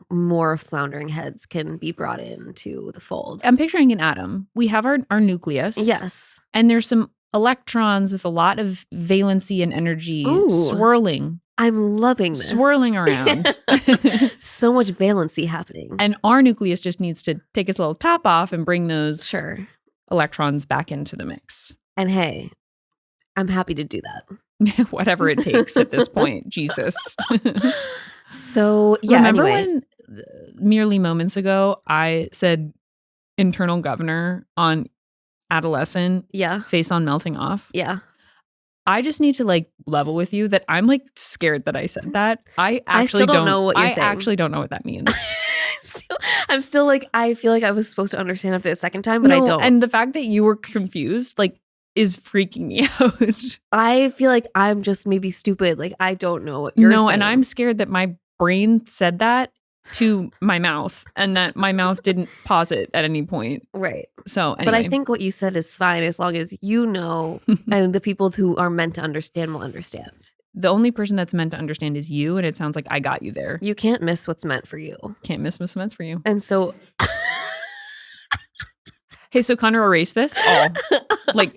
[SPEAKER 1] more Floundering heads can be brought into the fold.
[SPEAKER 2] I'm picturing an atom. We have our nucleus.
[SPEAKER 1] Yes.
[SPEAKER 2] And there's some electrons with a lot of valency and energy swirling.
[SPEAKER 1] I'm loving this.
[SPEAKER 2] Swirling around.
[SPEAKER 1] So much valency happening.
[SPEAKER 2] And our nucleus just needs to take its little top off and bring those electrons back into the mix.
[SPEAKER 1] And hey, I'm happy to do that.
[SPEAKER 2] Whatever it takes at this point. Jesus.
[SPEAKER 1] So,
[SPEAKER 2] remember when merely moments ago I said internal governor on adolescent, face on melting off?
[SPEAKER 1] Yeah.
[SPEAKER 2] I just need to level with you that I'm scared that I said that. I actually
[SPEAKER 1] don't know what you're saying.
[SPEAKER 2] I actually don't know what that means.
[SPEAKER 1] I'm still I feel like I was supposed to understand it the second time, but I don't.
[SPEAKER 2] And the fact that you were confused, is freaking me out.
[SPEAKER 1] I feel like I'm just maybe stupid. I don't know what you're saying.
[SPEAKER 2] No, and I'm scared that my brain said that to my mouth and that my mouth didn't pause it at any point.
[SPEAKER 1] Right.
[SPEAKER 2] So anyway.
[SPEAKER 1] But I think what you said is fine as long as you know and the people who are meant to understand will understand.
[SPEAKER 2] The only person that's meant to understand is you, and it sounds like I got you there.
[SPEAKER 1] You can't miss what's meant for you.
[SPEAKER 2] Can't miss what's meant for you.
[SPEAKER 1] And so...
[SPEAKER 2] Hey, so Connor, erase this all.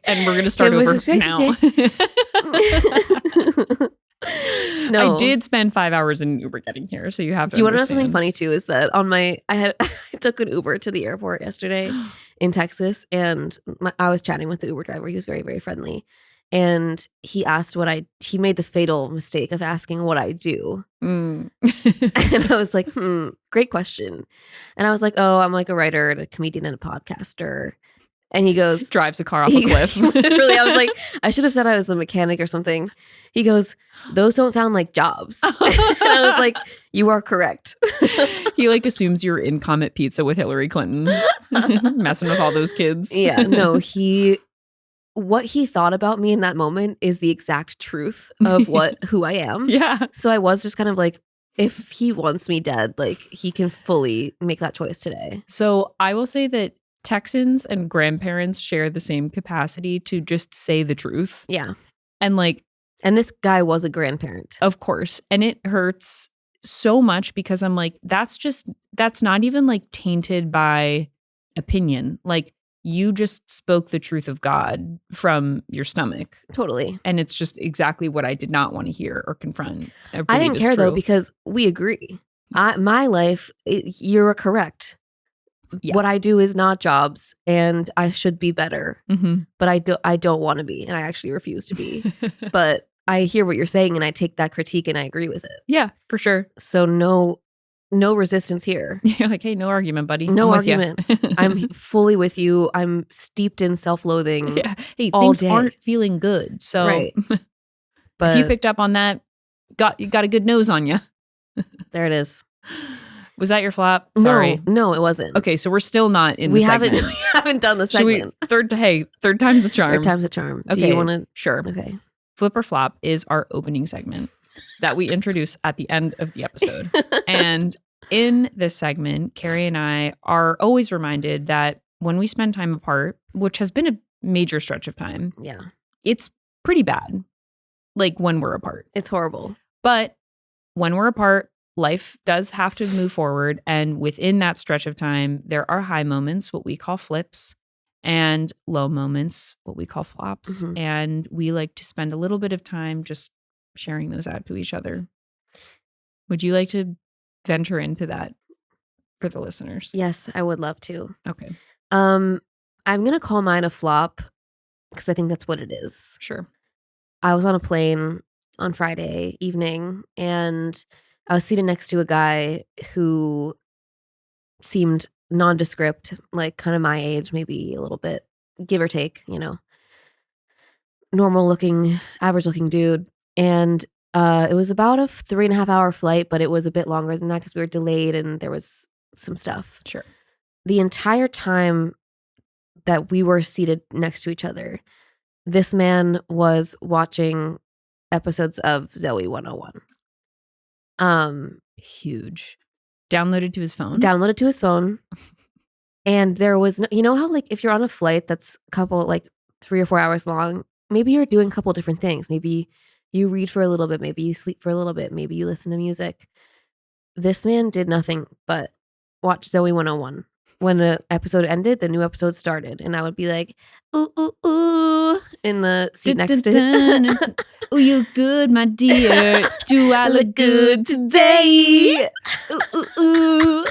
[SPEAKER 2] And we're going to start over now.
[SPEAKER 1] No.
[SPEAKER 2] I did spend 5 hours in Uber getting here, so you have to.
[SPEAKER 1] Do you want to know something funny too? Is that I took an Uber to the airport yesterday in Texas, and I was chatting with the Uber driver. He was very, very friendly, and he asked he made the fatal mistake of asking what I do. And I was like, great question. And I was like, oh, I'm a writer and a comedian and a podcaster. And he goes,
[SPEAKER 2] drives a car off a cliff.
[SPEAKER 1] Literally, I was like, I should have said I was a mechanic or something. He goes, those don't sound like jobs. And I was like, you are correct.
[SPEAKER 2] He assumes you're in Comet Pizza with Hillary Clinton, messing with all those kids.
[SPEAKER 1] Yeah, no, what he thought about me in that moment is the exact truth of who I am.
[SPEAKER 2] Yeah.
[SPEAKER 1] So I was just kind of if he wants me dead, like he can fully make that choice today.
[SPEAKER 2] So I will say that Texans and grandparents share the same capacity to just say the truth.
[SPEAKER 1] Yeah.
[SPEAKER 2] And like,
[SPEAKER 1] and this guy was a grandparent.
[SPEAKER 2] Of course. And it hurts so much because I'm like, that's not even like tainted by opinion. Like, you just spoke the truth of God from your stomach.
[SPEAKER 1] Totally.
[SPEAKER 2] And it's just exactly what I did not want to hear or confront.
[SPEAKER 1] I didn't care though, because we agree. My life, you're correct. Yeah. What I do is not jobs, and I should be better.
[SPEAKER 2] Mm-hmm.
[SPEAKER 1] But I don't want to be, and I actually refuse to be. But I hear what you're saying, and I take that critique and I agree with it.
[SPEAKER 2] Yeah, for sure.
[SPEAKER 1] So no resistance here.
[SPEAKER 2] You're like, hey, no argument, buddy.
[SPEAKER 1] No argument. I'm fully with you. I'm steeped in self-loathing.
[SPEAKER 2] Yeah. Hey, things aren't feeling good. So
[SPEAKER 1] right. But
[SPEAKER 2] if you picked up on that, you got a good nose on you.
[SPEAKER 1] There it is.
[SPEAKER 2] Was that your flop? Sorry.
[SPEAKER 1] No, it wasn't.
[SPEAKER 2] Okay, so we're still not in the segment.
[SPEAKER 1] We haven't done the segment.
[SPEAKER 2] Third time's a charm.
[SPEAKER 1] Third time's a charm.
[SPEAKER 2] Okay,
[SPEAKER 1] do you want to?
[SPEAKER 2] Sure.
[SPEAKER 1] Okay.
[SPEAKER 2] Flip or flop is our opening segment that we introduce at the end of the episode. And in this segment, Carey and I are always reminded that when we spend time apart, which has been a major stretch of time,
[SPEAKER 1] yeah,
[SPEAKER 2] it's pretty bad. Like when we're apart.
[SPEAKER 1] It's horrible.
[SPEAKER 2] But when we're apart, life does have to move forward. And within that stretch of time, there are high moments, what we call flips, and low moments, what we call flops.
[SPEAKER 1] Mm-hmm.
[SPEAKER 2] And we like to spend a little bit of time just sharing those out to each other. Would you like to venture into that for the listeners?
[SPEAKER 1] Yes, I would love to.
[SPEAKER 2] Okay.
[SPEAKER 1] I'm going to call mine a flop because I think that's what it is.
[SPEAKER 2] Sure.
[SPEAKER 1] I was on a plane on Friday evening, and I was seated next to a guy who seemed nondescript, like kind of my age, maybe a little bit, give or take, normal looking, average looking dude. And it was about a 3.5 hour flight, but it was a bit longer than that because we were delayed and there was some stuff.
[SPEAKER 2] Sure.
[SPEAKER 1] The entire time that we were seated next to each other, this man was watching episodes of Zoe 101.
[SPEAKER 2] Huge. Downloaded to his phone. And there was no, how like if you're on a flight that's a couple like 3 or 4 hours long, maybe you're doing a couple different things. Maybe you read for a little bit, maybe you sleep for a little bit, maybe you listen to music. This man did nothing but watch Zoe 101. When an episode ended, the new episode started, and I would be like, ooh, ooh, ooh, in the seat next to him. Ooh, you good, my dear. Do I look good today?
[SPEAKER 1] Ooh, ooh, ooh.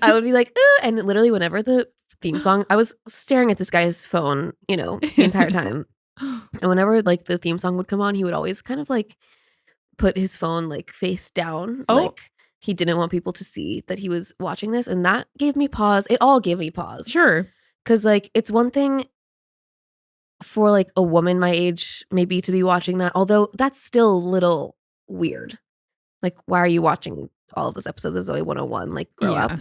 [SPEAKER 1] I would be like, ooh, and literally whenever the theme song, I was staring at this guy's phone, the entire time. And whenever like the theme song would come on, he would always kind of like put his phone like face down.
[SPEAKER 2] Oh.
[SPEAKER 1] Like he didn't want people to see that he was watching this. And that gave me pause. It all gave me pause.
[SPEAKER 2] Sure.
[SPEAKER 1] Because like it's one thing for like a woman my age maybe to be watching that, although that's still a little weird. Like, why are you watching all of those episodes of Zoe 101? Like, grow up.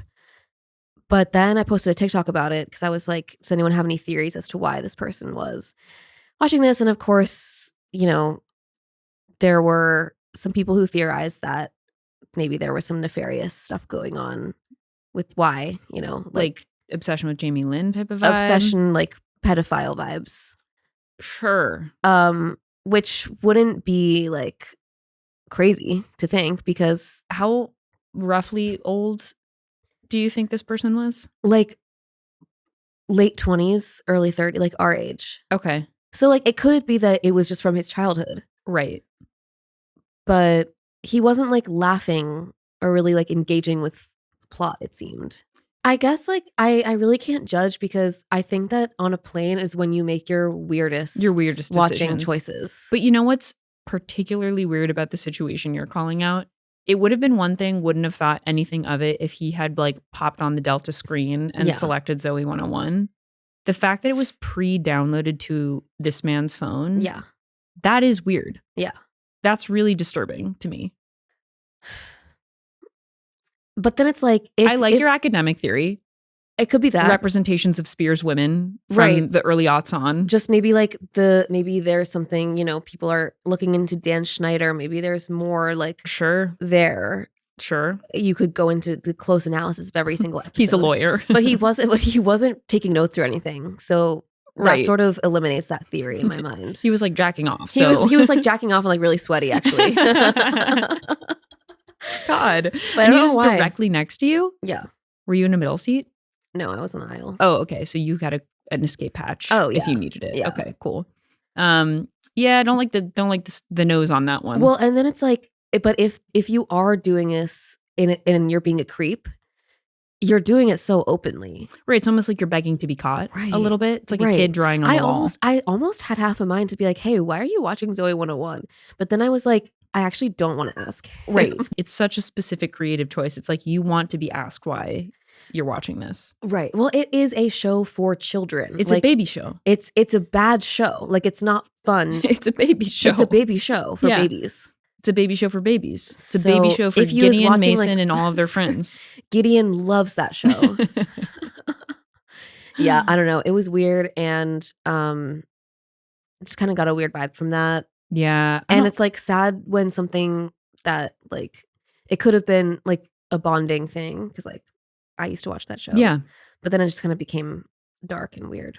[SPEAKER 1] But then I posted a TikTok about it because I was like, does anyone have any theories as to why this person was watching this? And of course, there were some people who theorized that maybe there was some nefarious stuff going on with why,
[SPEAKER 2] like obsession with Jamie Lynn type of vibe.
[SPEAKER 1] Obsession, like pedophile vibes.
[SPEAKER 2] Sure.
[SPEAKER 1] Which wouldn't be like crazy to think, because
[SPEAKER 2] how roughly old do you think this person was?
[SPEAKER 1] Like late 20s, early 30s, like our age.
[SPEAKER 2] Okay.
[SPEAKER 1] So like it could be that it was just from his childhood.
[SPEAKER 2] Right.
[SPEAKER 1] But he wasn't like laughing or really like engaging with plot, it seemed. I guess like I really can't judge, because I think that on a plane is when you make your weirdest watching
[SPEAKER 2] decisions.
[SPEAKER 1] Choices.
[SPEAKER 2] But you know what's particularly weird about the situation you're calling out? It would have been one thing, wouldn't have thought anything of it if he had like popped on the Delta screen and selected Zoe 101. The fact that it was pre-downloaded to this man's phone.
[SPEAKER 1] Yeah.
[SPEAKER 2] That is weird.
[SPEAKER 1] Yeah.
[SPEAKER 2] That's really disturbing to me.
[SPEAKER 1] But then it's like,
[SPEAKER 2] I like your academic theory.
[SPEAKER 1] It could be that.
[SPEAKER 2] representations of Spears women from
[SPEAKER 1] Right.
[SPEAKER 2] the early aughts on.
[SPEAKER 1] Just maybe like maybe there's something, people are looking into Dan Schneider. Maybe there's more like
[SPEAKER 2] Sure.
[SPEAKER 1] there.
[SPEAKER 2] Sure.
[SPEAKER 1] You could go into the close analysis of every single episode.
[SPEAKER 2] He's a lawyer.
[SPEAKER 1] But he wasn't taking notes or anything. So
[SPEAKER 2] Right.
[SPEAKER 1] that sort of eliminates that theory in my mind.
[SPEAKER 2] He was like jacking off.
[SPEAKER 1] He was like jacking off and like really sweaty, actually.
[SPEAKER 2] God.
[SPEAKER 1] But I
[SPEAKER 2] And
[SPEAKER 1] don't
[SPEAKER 2] he
[SPEAKER 1] know
[SPEAKER 2] was
[SPEAKER 1] why.
[SPEAKER 2] directly next to you?
[SPEAKER 1] Yeah.
[SPEAKER 2] Were you in a middle seat?
[SPEAKER 1] No, I was in the aisle.
[SPEAKER 2] Oh, okay. So you got an escape hatch if
[SPEAKER 1] yeah.
[SPEAKER 2] you needed it.
[SPEAKER 1] Yeah.
[SPEAKER 2] Okay, cool. Yeah, I don't like the nose on that one.
[SPEAKER 1] Well, and then it's like, but if you are doing this and you're being a creep, you're doing it so openly.
[SPEAKER 2] Right. It's almost like you're begging to be caught a little bit. It's like a kid drawing on the wall.
[SPEAKER 1] I almost had half a mind to be like, hey, why are you watching Zoe 101? But then I was like, I actually don't want to ask.
[SPEAKER 2] Right. It's such a specific creative choice. It's like you want to be asked why you're watching this.
[SPEAKER 1] Right. Well, it is a show for children.
[SPEAKER 2] It's a baby show.
[SPEAKER 1] It's a bad show. Like, it's not fun.
[SPEAKER 2] It's a baby show.
[SPEAKER 1] It's a baby show for babies.
[SPEAKER 2] It's a baby show for babies. It's a
[SPEAKER 1] So
[SPEAKER 2] baby show for
[SPEAKER 1] if you was
[SPEAKER 2] Gideon,
[SPEAKER 1] watching,
[SPEAKER 2] Mason,
[SPEAKER 1] like-
[SPEAKER 2] and all of their friends.
[SPEAKER 1] Gideon loves that show. Yeah, I don't know. It was weird, and just kind of got a weird vibe from that.
[SPEAKER 2] Yeah.
[SPEAKER 1] And it's like sad when something that like it could have been like a bonding thing, because like I used to watch that show.
[SPEAKER 2] yeah.
[SPEAKER 1] But then it just kind of became dark and weird.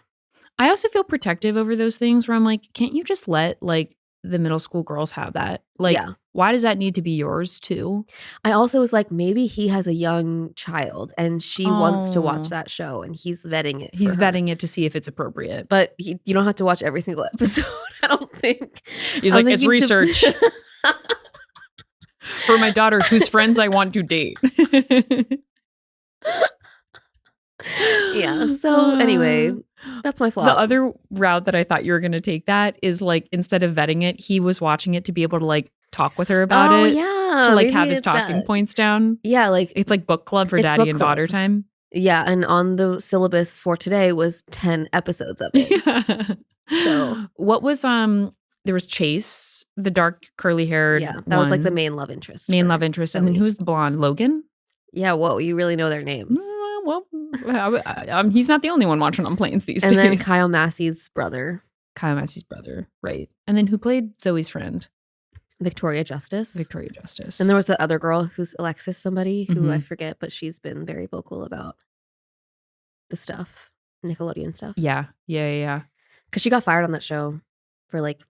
[SPEAKER 2] I also feel protective over those things where I'm like, can't you just let like the middle school girls have that? Like,
[SPEAKER 1] Yeah.
[SPEAKER 2] why does that need to be yours too?
[SPEAKER 1] I also was like, maybe he has a young child and she wants to watch
[SPEAKER 2] Oh.
[SPEAKER 1] that show and he's vetting it.
[SPEAKER 2] He's
[SPEAKER 1] for her.
[SPEAKER 2] vetting it to see if it's appropriate.
[SPEAKER 1] But you don't have to watch every single episode. I don't think.
[SPEAKER 2] He's
[SPEAKER 1] I
[SPEAKER 2] like,
[SPEAKER 1] don't
[SPEAKER 2] it's
[SPEAKER 1] think you have
[SPEAKER 2] research for my daughter whose friends I want to date.
[SPEAKER 1] Yeah. So anyway, that's my flaw.
[SPEAKER 2] The other route that I thought you were going to take that is like, instead of vetting it, he was watching it to be able to like talk with her about it.
[SPEAKER 1] Yeah.
[SPEAKER 2] To like
[SPEAKER 1] maybe
[SPEAKER 2] have his
[SPEAKER 1] it's
[SPEAKER 2] talking
[SPEAKER 1] that.
[SPEAKER 2] points down.
[SPEAKER 1] Yeah. Like,
[SPEAKER 2] It's like book club for
[SPEAKER 1] It's
[SPEAKER 2] daddy
[SPEAKER 1] book
[SPEAKER 2] and
[SPEAKER 1] club.
[SPEAKER 2] daughter time.
[SPEAKER 1] yeah. And on the syllabus for today was 10 episodes of it. So-
[SPEAKER 2] what was there was Chase, the dark curly haired
[SPEAKER 1] Yeah. That was like the main love interest.
[SPEAKER 2] main
[SPEAKER 1] for
[SPEAKER 2] love interest. And then
[SPEAKER 1] Zoe.
[SPEAKER 2] who's the blonde? Logan?
[SPEAKER 1] Yeah. Whoa. You really know their names.
[SPEAKER 2] Well, he's not the only one watching on planes these
[SPEAKER 1] And
[SPEAKER 2] days.
[SPEAKER 1] then Kyle Massey's brother,
[SPEAKER 2] Kyle Massey's brother, right? And then who played Zoe's friend?
[SPEAKER 1] Victoria Justice.
[SPEAKER 2] Victoria Justice.
[SPEAKER 1] And there was the other girl who's Alexis somebody who I
[SPEAKER 2] Mhm.
[SPEAKER 1] forget, but she's been very vocal about the stuff, Nickelodeon stuff.
[SPEAKER 2] yeah.
[SPEAKER 1] Because she got fired on that show for like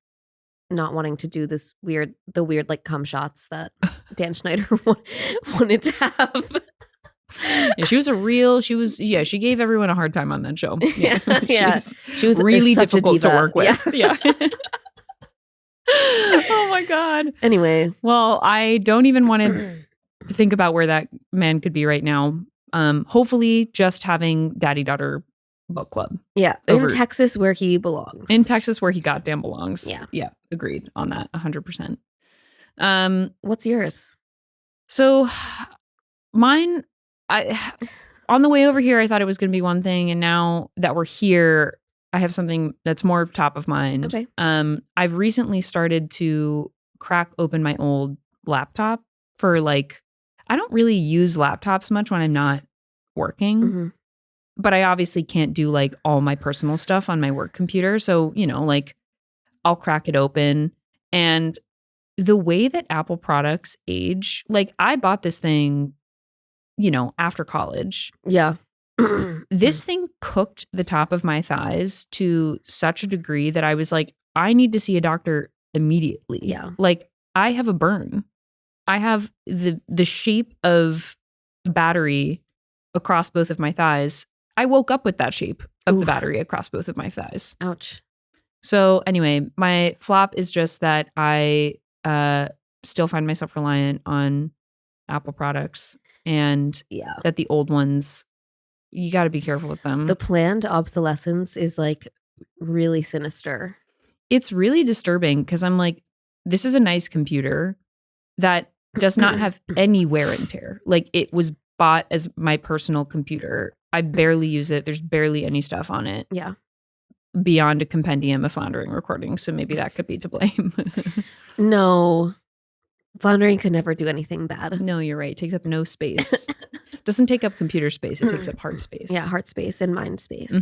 [SPEAKER 1] not wanting to do the weird like cum shots that Dan Schneider wanted to have.
[SPEAKER 2] Yeah, she gave everyone a hard time on that show.
[SPEAKER 1] Yeah, yeah.
[SPEAKER 2] She was really
[SPEAKER 1] such a
[SPEAKER 2] difficult to
[SPEAKER 1] diva.
[SPEAKER 2] work with. Yeah. Oh my God.
[SPEAKER 1] Anyway,
[SPEAKER 2] Well, I don't even want to think about where that man could be right now. Hopefully just having daddy-daughter book club
[SPEAKER 1] yeah,
[SPEAKER 2] Over-
[SPEAKER 1] in Texas where he belongs.
[SPEAKER 2] in Texas where he goddamn belongs.
[SPEAKER 1] Yeah.
[SPEAKER 2] Yeah. Agreed on that 100%.
[SPEAKER 1] What's yours?
[SPEAKER 2] So mine, on the way over here, I thought it was going to be one thing. And now that we're here, I have something that's more top of mind.
[SPEAKER 1] Okay.
[SPEAKER 2] I've recently started to crack open my old laptop for like, I don't really use laptops much when I'm not working,
[SPEAKER 1] Mhm.
[SPEAKER 2] but I obviously can't do like all my personal stuff on my work computer. So, like I'll crack it open. And the way that Apple products age, like I bought this thing, after college.
[SPEAKER 1] Yeah.
[SPEAKER 2] This thing cooked the top of my thighs to such a degree that I was like, I need to see a doctor immediately.
[SPEAKER 1] Yeah.
[SPEAKER 2] Like I have a burn. I have the shape of a battery across both of my thighs. I woke up with that shape of the
[SPEAKER 1] Oof.
[SPEAKER 2] battery across both of my thighs.
[SPEAKER 1] Ouch.
[SPEAKER 2] So anyway, my flop is just that I still find myself reliant on Apple products, and
[SPEAKER 1] Yeah.
[SPEAKER 2] that the old ones, you got to be careful with them.
[SPEAKER 1] The planned obsolescence is like really sinister.
[SPEAKER 2] It's really disturbing because I'm like, this is a nice computer that does not have any wear and tear. Like it was bought as my personal computer. I barely use it. There's barely any stuff on it
[SPEAKER 1] Yeah.
[SPEAKER 2] beyond a compendium of Floundering recordings. So maybe that could be to blame.
[SPEAKER 1] No. Floundering could never do anything bad.
[SPEAKER 2] No, you're right. It takes up no space. Doesn't take up computer space. It takes up heart space.
[SPEAKER 1] Yeah, heart space and mind space.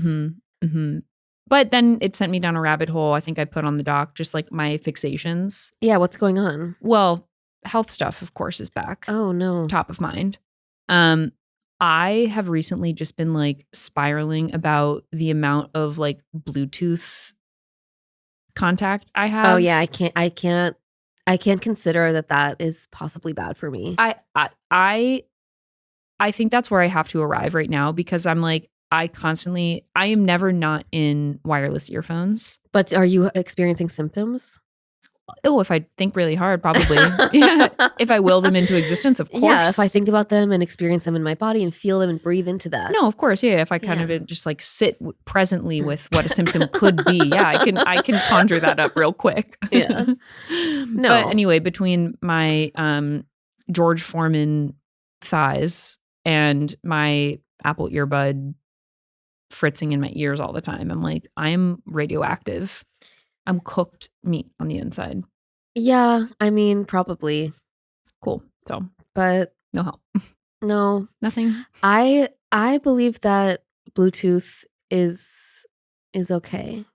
[SPEAKER 2] But then it sent me down a rabbit hole. I think I put on the doc just like my fixations.
[SPEAKER 1] Yeah, what's going on?
[SPEAKER 2] Well, health stuff, of course, is back.
[SPEAKER 1] Oh, no.
[SPEAKER 2] Top of mind. I have recently just been like spiraling about the amount of like Bluetooth contact I have.
[SPEAKER 1] Oh yeah, I can't consider that is possibly bad for me.
[SPEAKER 2] I think that's where I have to arrive right now, because I'm like, I am never not in wireless earphones.
[SPEAKER 1] But are you experiencing symptoms?
[SPEAKER 2] Oh, if I think really hard, probably. Yeah. If I will them into existence, of course.
[SPEAKER 1] Yeah, if I think about them and experience them in my body and feel them and breathe into that.
[SPEAKER 2] No, of course. Yeah. If I kind of just like sit presently with what a symptom could be. Yeah, I can conjure that up real quick.
[SPEAKER 1] Yeah. No.
[SPEAKER 2] But anyway, between my George Foreman thighs and my Apple earbud fritzing in my ears all the time, I'm like, I'm radioactive. I'm cooked meat on the inside.
[SPEAKER 1] Yeah, I mean, probably.
[SPEAKER 2] Cool. So,
[SPEAKER 1] but
[SPEAKER 2] no help.
[SPEAKER 1] No,
[SPEAKER 2] nothing.
[SPEAKER 1] I believe that Bluetooth is okay.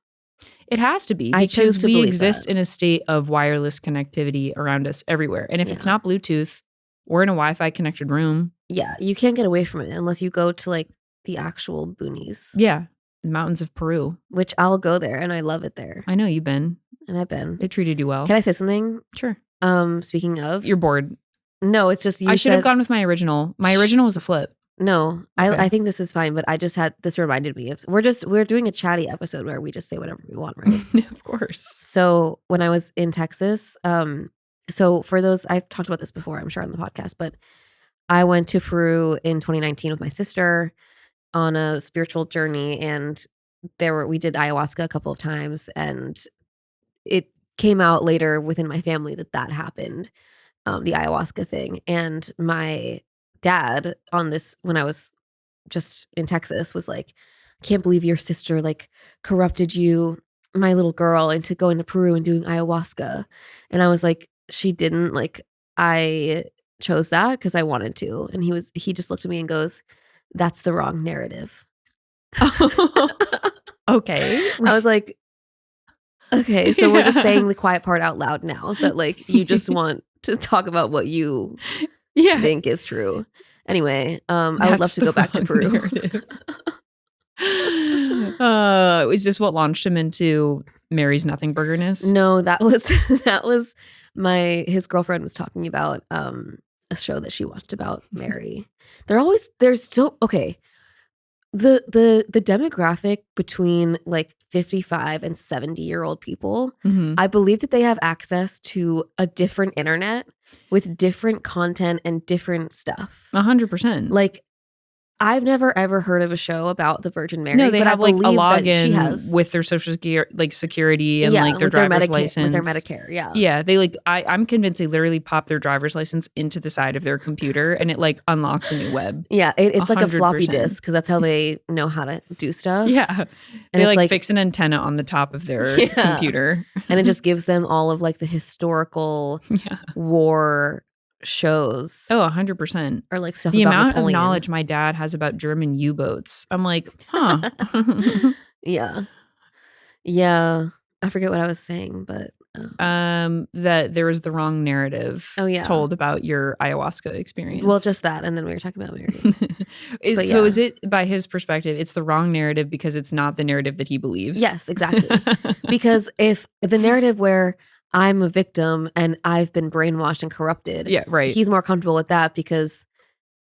[SPEAKER 2] It has to be, because we exist in a state of wireless connectivity around us everywhere. And if it's not Bluetooth, we're in a Wi-Fi connected room.
[SPEAKER 1] Yeah, you can't get away from it unless you go to like the actual boonies.
[SPEAKER 2] Yeah. Mountains of Peru,
[SPEAKER 1] which I'll go there and I love it there.
[SPEAKER 2] I know you've been.
[SPEAKER 1] And I've been.
[SPEAKER 2] It treated you well.
[SPEAKER 1] Can I say something?
[SPEAKER 2] Sure.
[SPEAKER 1] Speaking of,
[SPEAKER 2] you're bored.
[SPEAKER 1] No, it's just
[SPEAKER 2] I should have gone with my original. My original was a flip.
[SPEAKER 1] No, okay. I think this is fine, but I just had this reminded me of we're doing a chatty episode where we just say whatever we want, right?
[SPEAKER 2] Of course.
[SPEAKER 1] So when I was in Texas, so for those, I've talked about this before, I'm sure on the podcast, but I went to Peru in 2019 with my sister on a spiritual journey, and we did ayahuasca a couple of times, and it came out later within my family that happened, the ayahuasca thing. And my dad on this, when I was just in Texas, was like, can't believe your sister like corrupted you, my little girl, into going to Peru and doing ayahuasca. And I was like, she didn't, like, I chose that because I wanted to. And he just looked at me and goes, that's the wrong narrative.
[SPEAKER 2] Okay.
[SPEAKER 1] I was like, okay, so we're just saying the quiet part out loud now, that like you just want to talk about what you think is true. Anyway, I would love to go back to Peru.
[SPEAKER 2] Is this what launched him into Mary's Nothing Burgerness?
[SPEAKER 1] No, that was his girlfriend was talking about a show that she watched about Mary. The demographic between like 55 and 70-year-old people, I believe that they have access to a different internet with different content and different stuff.
[SPEAKER 2] 100%.
[SPEAKER 1] Like, I've never ever heard of a show about the Virgin Mary.
[SPEAKER 2] No, they
[SPEAKER 1] but
[SPEAKER 2] have like a login with their social security and like their driver's license.
[SPEAKER 1] With their Medicare, yeah.
[SPEAKER 2] Yeah, they like, I'm convinced they literally pop their driver's license into the side of their computer and it like unlocks a new web.
[SPEAKER 1] Yeah, it's 100%. Like a floppy disk, because that's how they know how to do stuff.
[SPEAKER 2] Yeah.
[SPEAKER 1] And
[SPEAKER 2] they
[SPEAKER 1] it's
[SPEAKER 2] like fix an antenna on the top of their computer.
[SPEAKER 1] And it just gives them all of like the historical war shows.
[SPEAKER 2] Oh, 100%.
[SPEAKER 1] Or like stuff
[SPEAKER 2] the
[SPEAKER 1] about
[SPEAKER 2] amount
[SPEAKER 1] Napoleon.
[SPEAKER 2] of knowledge my dad has about German U-boats. I'm like, huh.
[SPEAKER 1] Yeah. I forget what I was saying, but
[SPEAKER 2] that there was the wrong narrative told about your ayahuasca experience.
[SPEAKER 1] Well, just that, and then we were talking about Mary.
[SPEAKER 2] Is it, by his perspective, it's the wrong narrative because it's not the narrative that he believes?
[SPEAKER 1] Yes, exactly. Because if the narrative where I'm a victim and I've been brainwashed and corrupted, he's more comfortable with that, because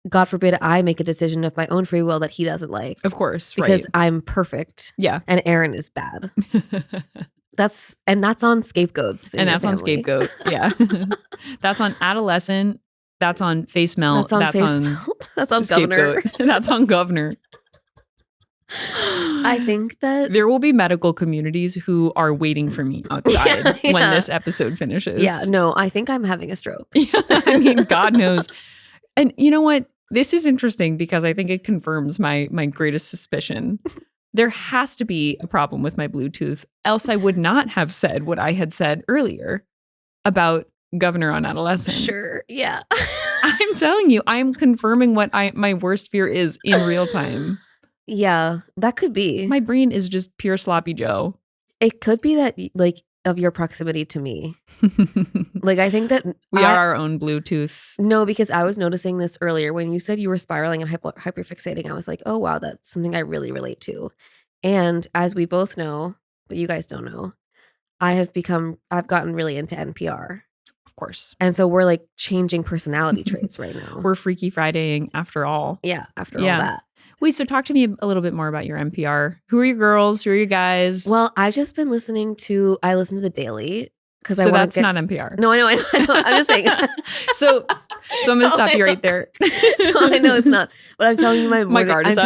[SPEAKER 1] God forbid I make a decision of my own free will that he doesn't like.
[SPEAKER 2] Of course,
[SPEAKER 1] because I'm perfect.
[SPEAKER 2] Yeah.
[SPEAKER 1] And Aaron is bad. That's on scapegoats.
[SPEAKER 2] And that's on scapegoat. Yeah. That's on adolescent. That's on face melt. That's on
[SPEAKER 1] governor.
[SPEAKER 2] That's on governor.
[SPEAKER 1] I think that
[SPEAKER 2] there will be medical communities who are waiting for me outside when this episode finishes.
[SPEAKER 1] Yeah, no, I think I'm having a stroke.
[SPEAKER 2] I mean, God knows. And you know what? This is interesting because I think it confirms my greatest suspicion. There has to be a problem with my Bluetooth, else I would not have said what I had said earlier about Governor on Adolescent.
[SPEAKER 1] Sure, yeah.
[SPEAKER 2] I'm telling you, I'm confirming what my worst fear is in real time.
[SPEAKER 1] Yeah, that could be.
[SPEAKER 2] My brain is just pure sloppy Joe.
[SPEAKER 1] It could be that, like, of your proximity to me. Like, I think that
[SPEAKER 2] we are our own Bluetooth.
[SPEAKER 1] No, because I was noticing this earlier when you said you were spiraling and hyperfixating. I was like, oh, wow, that's something I really relate to. And as we both know, but you guys don't know, I've gotten really into NPR.
[SPEAKER 2] Of course.
[SPEAKER 1] And so we're like changing personality traits right now.
[SPEAKER 2] We're Freaky Fridaying after all.
[SPEAKER 1] Yeah, after all that.
[SPEAKER 2] Wait, so talk to me a little bit more about your NPR. Who are your girls? Who are you guys?
[SPEAKER 1] Well, I've just been listening to The Daily.
[SPEAKER 2] So that's not NPR.
[SPEAKER 1] No, I know. I'm just saying.
[SPEAKER 2] So I'm going to stop you right there.
[SPEAKER 1] No, I know it's not. But I'm telling you my morning.
[SPEAKER 2] My guard is up.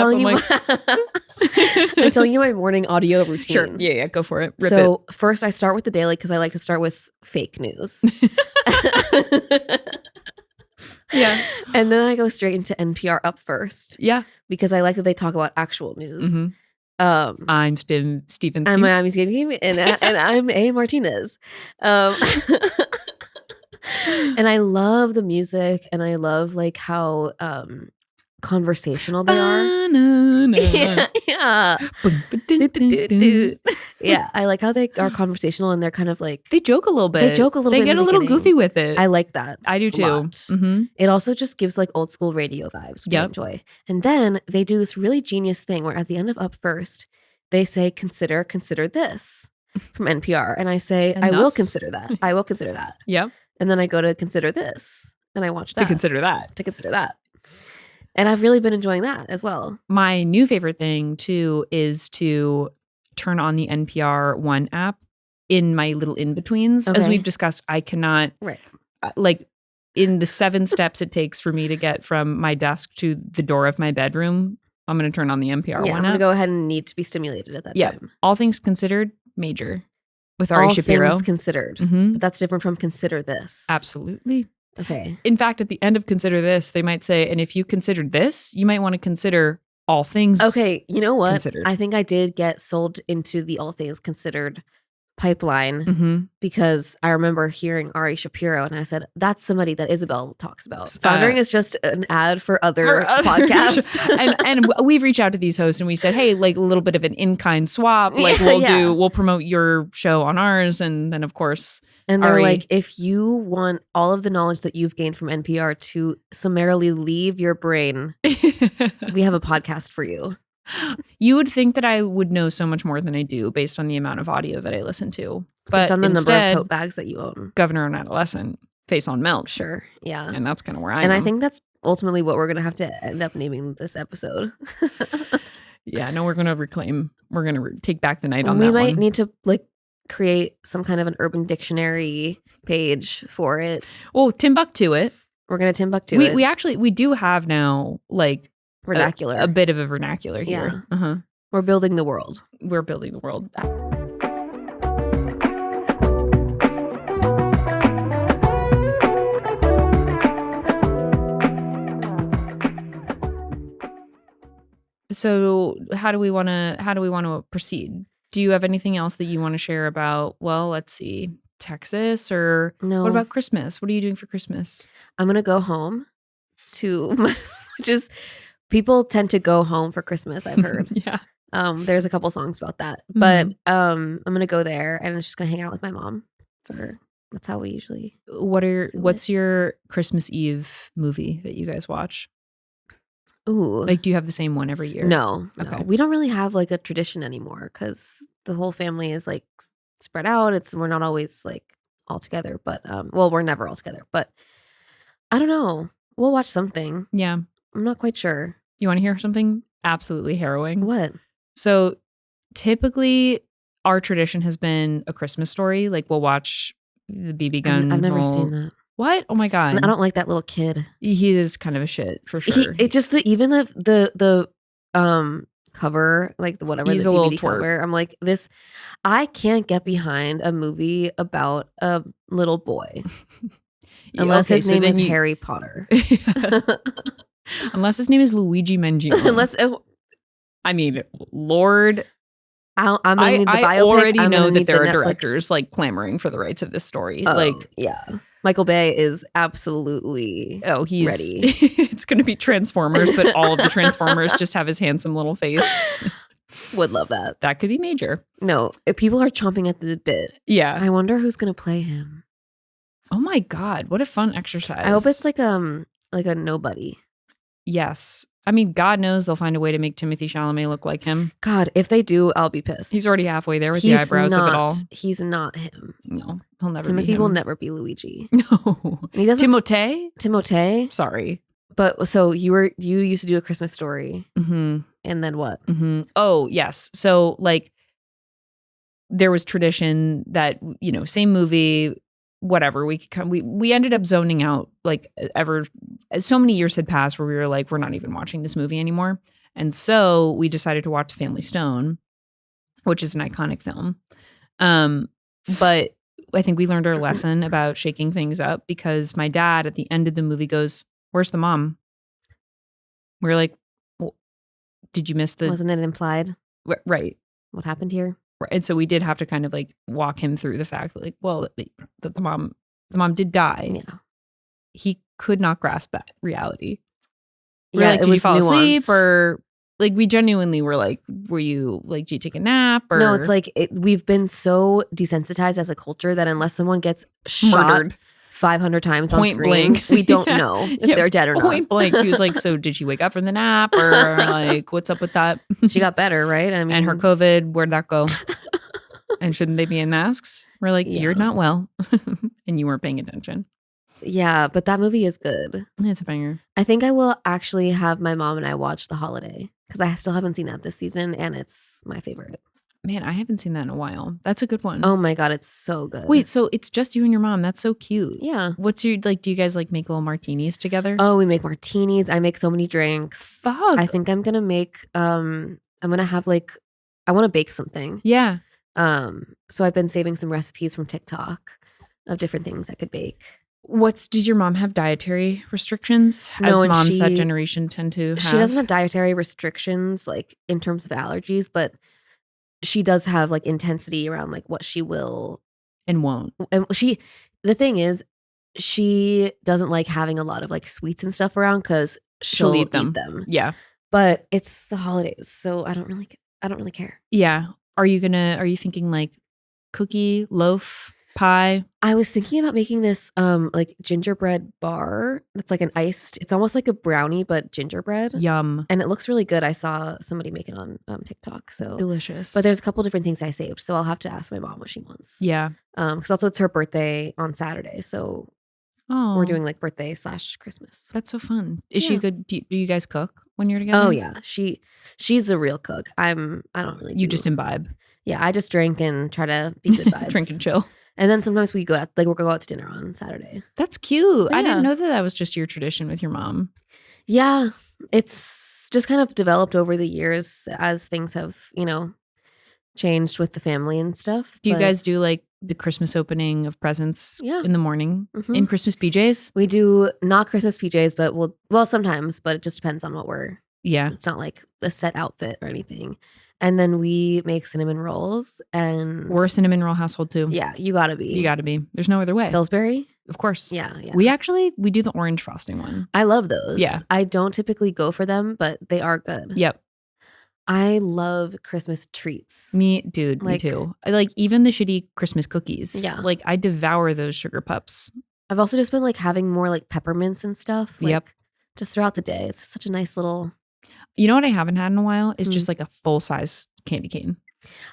[SPEAKER 1] I'm telling you my morning audio routine.
[SPEAKER 2] Sure. Yeah, go for it. Rip
[SPEAKER 1] so first I start with The Daily because I like to start with fake news.
[SPEAKER 2] Yeah.
[SPEAKER 1] And then I go straight into NPR Up First.
[SPEAKER 2] Yeah.
[SPEAKER 1] Because I like that they talk about actual news.
[SPEAKER 2] Mm-hmm. I'm Stephen.
[SPEAKER 1] I'm Stephen, and I'm A. Martinez. And I love the music, and I love like how conversational they are. Yeah. Yeah, I like how they are conversational, and they're kind of like
[SPEAKER 2] they joke a little bit.
[SPEAKER 1] They get
[SPEAKER 2] a little goofy with it.
[SPEAKER 1] I like that.
[SPEAKER 2] I do too. Mm-hmm.
[SPEAKER 1] It also just gives like old school radio vibes, which I enjoy. And then they do this really genius thing where at the end of Up First, they say, consider this from NPR. And I say, I will consider that. I will consider that.
[SPEAKER 2] Yep.
[SPEAKER 1] And then I go to consider this and I watch that.
[SPEAKER 2] To consider that.
[SPEAKER 1] And I've really been enjoying that as well.
[SPEAKER 2] My new favorite thing too is to turn on the NPR One app in my little in-betweens. Okay. As we've discussed, I cannot, like in the 7 steps it takes for me to get from my desk to the door of my bedroom, I'm going to turn on the NPR One app.
[SPEAKER 1] I'm going to go ahead and need to be stimulated at that time.
[SPEAKER 2] All Things Considered, major. With Ari Shapiro.
[SPEAKER 1] All Things Considered. Mm-hmm. But that's different from Consider This.
[SPEAKER 2] Absolutely.
[SPEAKER 1] Okay.
[SPEAKER 2] In fact, at the end of Consider This, they might say, and if you considered this, you might want to consider all things.
[SPEAKER 1] Okay, you know what?
[SPEAKER 2] Considered.
[SPEAKER 1] I think I did get sold into the All Things Considered pipeline because I remember hearing Ari Shapiro and I said, that's somebody that Isabelle talks about. Floundering is just an ad for other podcasts.
[SPEAKER 2] and we've reached out to these hosts and we said, hey, like a little bit of an in-kind swap. Like we'll promote your show on ours. And then of course,
[SPEAKER 1] and they're like, if you want all of the knowledge that you've gained from NPR to summarily leave your brain, we have a podcast for you.
[SPEAKER 2] You would think that I would know so much more than I do based on the amount of audio that I listen to. But
[SPEAKER 1] based on the
[SPEAKER 2] instead,
[SPEAKER 1] number of tote bags that you own.
[SPEAKER 2] Governor and Adolescent, Face on Milk.
[SPEAKER 1] Sure, yeah.
[SPEAKER 2] And that's kind of where I am.
[SPEAKER 1] And I think that's ultimately what we're going to have to end up naming this episode.
[SPEAKER 2] Yeah, no, we're going to take back the night on that one.
[SPEAKER 1] We might need to like create some kind of an Urban Dictionary page for it.
[SPEAKER 2] Well, Timbuktu it.
[SPEAKER 1] We're going to Timbuktu it.
[SPEAKER 2] We do have now like
[SPEAKER 1] vernacular.
[SPEAKER 2] A bit of a vernacular here.
[SPEAKER 1] Yeah. Uh-huh. We're building the world.
[SPEAKER 2] We're building the world. So how do we want to proceed? Do you have anything else that you want to share about, well, let's see, Texas or
[SPEAKER 1] no?
[SPEAKER 2] What about Christmas? What are you doing for Christmas?
[SPEAKER 1] I'm going to go home which is, people tend to go home for Christmas, I've heard.
[SPEAKER 2] Yeah.
[SPEAKER 1] There's a couple songs about that. But I'm going to go there and I'm just going to hang out with my mom that's how we usually
[SPEAKER 2] What's your Christmas Eve movie that you guys watch?
[SPEAKER 1] Ooh.
[SPEAKER 2] Like, do you have the same one every year?
[SPEAKER 1] No.
[SPEAKER 2] Okay.
[SPEAKER 1] We don't really have like a tradition anymore because the whole family is like spread out. We're not always like all together, but we're never all together, but I don't know. We'll watch something.
[SPEAKER 2] Yeah.
[SPEAKER 1] I'm not quite sure.
[SPEAKER 2] You want to hear something absolutely harrowing?
[SPEAKER 1] What?
[SPEAKER 2] So typically our tradition has been A Christmas Story. Like we'll watch the BB gun.
[SPEAKER 1] I've never seen that.
[SPEAKER 2] What? Oh my God.
[SPEAKER 1] I don't like that little kid.
[SPEAKER 2] He is kind of a shit for sure.
[SPEAKER 1] It just even the cover, like whatever,
[SPEAKER 2] he's
[SPEAKER 1] the
[SPEAKER 2] a
[SPEAKER 1] DVD
[SPEAKER 2] little
[SPEAKER 1] cover. I'm like, this, I can't get behind a movie about a little boy. Unless his name is Harry Potter.
[SPEAKER 2] Unless his name is Luigi Mangione. I mean, Lord.
[SPEAKER 1] I
[SPEAKER 2] already know that there are directors like clamoring for the rights of this story.
[SPEAKER 1] Yeah. Michael Bay is absolutely
[SPEAKER 2] he's
[SPEAKER 1] ready.
[SPEAKER 2] It's going to be Transformers, but all of the Transformers just have his handsome little face.
[SPEAKER 1] Would love that.
[SPEAKER 2] That could be major.
[SPEAKER 1] No, people are chomping at the bit.
[SPEAKER 2] Yeah.
[SPEAKER 1] I wonder who's going to play him.
[SPEAKER 2] Oh my God. What a fun exercise.
[SPEAKER 1] I hope it's like a nobody.
[SPEAKER 2] Yes. I mean, God knows they'll find a way to make Timothée Chalamet look like him.
[SPEAKER 1] God, if they do, I'll be pissed.
[SPEAKER 2] He's already halfway there with the eyebrows of it all.
[SPEAKER 1] He's not him.
[SPEAKER 2] No, he'll never be
[SPEAKER 1] Timothy
[SPEAKER 2] him.
[SPEAKER 1] will never be Luigi.
[SPEAKER 2] No.
[SPEAKER 1] And he doesn't.
[SPEAKER 2] Timothée? Sorry.
[SPEAKER 1] But so you used to do A Christmas Story.
[SPEAKER 2] Mm-hmm.
[SPEAKER 1] And then what?
[SPEAKER 2] Mm-hmm. Oh, yes. So like there was tradition that, same movie, whatever, we ended up zoning out like so many years had passed where we were like, we're not even watching this movie anymore. And so we decided to watch Family Stone, which is an iconic film. But I think we learned our lesson about shaking things up because my dad at the end of the movie goes, "Where's the mom?" We're like, well, did you miss the...
[SPEAKER 1] Wasn't it implied?
[SPEAKER 2] Right.
[SPEAKER 1] What happened here?
[SPEAKER 2] And so we did have to kind of like walk him through the fact that like, well, that the mom did die.
[SPEAKER 1] Yeah.
[SPEAKER 2] He could not grasp that reality.
[SPEAKER 1] Yeah,
[SPEAKER 2] like, did you fall asleep?
[SPEAKER 1] nuanced.
[SPEAKER 2] Or like, we genuinely were like, were you like, did you take a nap? Or
[SPEAKER 1] No, it's like we've been so desensitized as a culture that unless someone gets shot
[SPEAKER 2] murdered
[SPEAKER 1] 500 times
[SPEAKER 2] point
[SPEAKER 1] on screen,
[SPEAKER 2] blank,
[SPEAKER 1] we don't know if they're dead or not.
[SPEAKER 2] Point blank. He was like, so did she wake up from the nap or like, what's up with that?
[SPEAKER 1] She got better, right? I mean,
[SPEAKER 2] and her COVID, where'd that go? And shouldn't they be in masks? We're like, you're not well. And you weren't paying attention.
[SPEAKER 1] Yeah, but that movie is good.
[SPEAKER 2] It's a banger.
[SPEAKER 1] I think I will actually have my mom and I watch The Holiday because I still haven't seen that this season and it's my favorite.
[SPEAKER 2] Man, I haven't seen that in a while. That's a good one.
[SPEAKER 1] Oh my God, it's so good.
[SPEAKER 2] Wait, so it's just you and your mom. That's so cute.
[SPEAKER 1] Yeah.
[SPEAKER 2] What's your, like, do you guys like make little martinis together?
[SPEAKER 1] Oh, we make martinis. I make so many drinks.
[SPEAKER 2] Fuck.
[SPEAKER 1] I think I'm going to make, I'm going to have like, I want to bake something.
[SPEAKER 2] Yeah.
[SPEAKER 1] So I've been saving some recipes from TikTok of different things I could bake.
[SPEAKER 2] Does your mom have dietary restrictions?
[SPEAKER 1] No,
[SPEAKER 2] as moms that generation tend to have?
[SPEAKER 1] She doesn't have dietary restrictions like in terms of allergies, but she does have like intensity around like what she will
[SPEAKER 2] and won't.
[SPEAKER 1] And the thing is, she doesn't like having a lot of like sweets and stuff around because she'll eat them.
[SPEAKER 2] Yeah.
[SPEAKER 1] But it's the holidays, so I don't really care.
[SPEAKER 2] Yeah. Are you thinking like cookie, loaf, pie?
[SPEAKER 1] I was thinking about making this like gingerbread bar that's like it's almost like a brownie but gingerbread.
[SPEAKER 2] Yum.
[SPEAKER 1] And it looks really good. I saw somebody make it on TikTok. So
[SPEAKER 2] delicious.
[SPEAKER 1] But there's a couple different things I saved, so I'll have to ask my mom what she wants.
[SPEAKER 2] Yeah.
[SPEAKER 1] Because also it's her birthday on Saturday, so we're doing like birthday / Christmas.
[SPEAKER 2] That's so fun. Is she good? Do you guys cook when you're together?
[SPEAKER 1] Oh yeah, she's a real cook. I don't really.
[SPEAKER 2] You just imbibe.
[SPEAKER 1] Yeah, I just drink and try to be good vibes.
[SPEAKER 2] Drink and chill.
[SPEAKER 1] And then sometimes we'll go out to dinner on Saturday.
[SPEAKER 2] That's cute.
[SPEAKER 1] Yeah.
[SPEAKER 2] I didn't know that was just your tradition with your mom.
[SPEAKER 1] Yeah, it's just kind of developed over the years as things have, changed with the family and stuff.
[SPEAKER 2] Do you guys do like the Christmas opening of presents in the morning in Christmas PJs?
[SPEAKER 1] We do not Christmas PJs, but sometimes, but it just depends on what we're.
[SPEAKER 2] Yeah.
[SPEAKER 1] It's not like a set outfit or anything. And then we make cinnamon rolls and
[SPEAKER 2] we're a cinnamon roll household too.
[SPEAKER 1] Yeah, you gotta be.
[SPEAKER 2] You gotta be. There's no other way.
[SPEAKER 1] Pillsbury?
[SPEAKER 2] Of course.
[SPEAKER 1] Yeah.
[SPEAKER 2] We do the orange frosting one.
[SPEAKER 1] I love those.
[SPEAKER 2] Yeah.
[SPEAKER 1] I don't typically go for them, but they are good.
[SPEAKER 2] Yep.
[SPEAKER 1] I love Christmas treats.
[SPEAKER 2] Me too. I like even the shitty Christmas cookies.
[SPEAKER 1] Yeah.
[SPEAKER 2] Like I devour those sugar pups.
[SPEAKER 1] I've also just been like having more like peppermints and stuff. Like,
[SPEAKER 2] yep.
[SPEAKER 1] Just throughout the day. It's such a nice little.
[SPEAKER 2] You know what I haven't had in a while is just like a full size candy cane.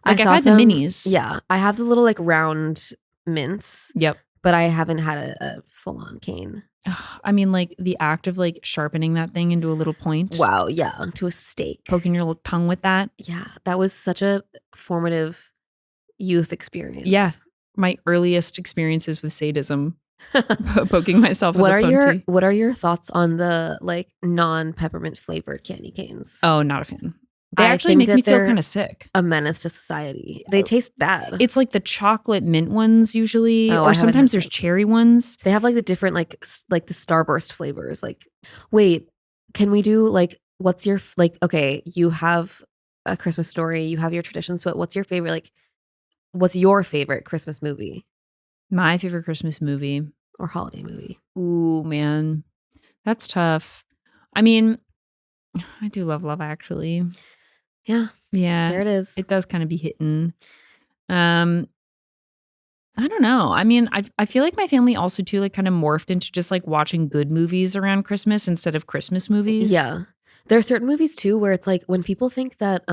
[SPEAKER 2] Like
[SPEAKER 1] I've
[SPEAKER 2] had the minis.
[SPEAKER 1] Yeah. I have the little like round mints.
[SPEAKER 2] Yep.
[SPEAKER 1] But I haven't had a full on cane.
[SPEAKER 2] I mean, like the act of like sharpening that thing into a little point.
[SPEAKER 1] Wow. Yeah. To a steak.
[SPEAKER 2] Poking your little tongue with that.
[SPEAKER 1] Yeah. That was such a formative youth experience.
[SPEAKER 2] Yeah. My earliest experiences with sadism. Poking myself with
[SPEAKER 1] What are your thoughts on the like non-peppermint flavored candy canes?
[SPEAKER 2] Oh, not a fan. They actually make me feel kind of sick.
[SPEAKER 1] A menace to society. They taste bad.
[SPEAKER 2] It's like the chocolate mint ones usually, or sometimes there's cherry ones.
[SPEAKER 1] They have like the different like the Starburst flavors. Like, wait, can we do like what's your like? Okay, you have a Christmas Story, you have your traditions, but what's your favorite? Like, what's your favorite Christmas movie?
[SPEAKER 2] My favorite Christmas movie.
[SPEAKER 1] or holiday movie?
[SPEAKER 2] Ooh, man. That's tough. I mean, I do love Love Actually.
[SPEAKER 1] Yeah.
[SPEAKER 2] Yeah.
[SPEAKER 1] There it is.
[SPEAKER 2] It does kind of be hitting. I don't know. I mean, I feel like my family also too like kind of morphed into just like watching good movies around Christmas instead of Christmas movies.
[SPEAKER 1] Yeah. There are certain movies too where it's like when people think that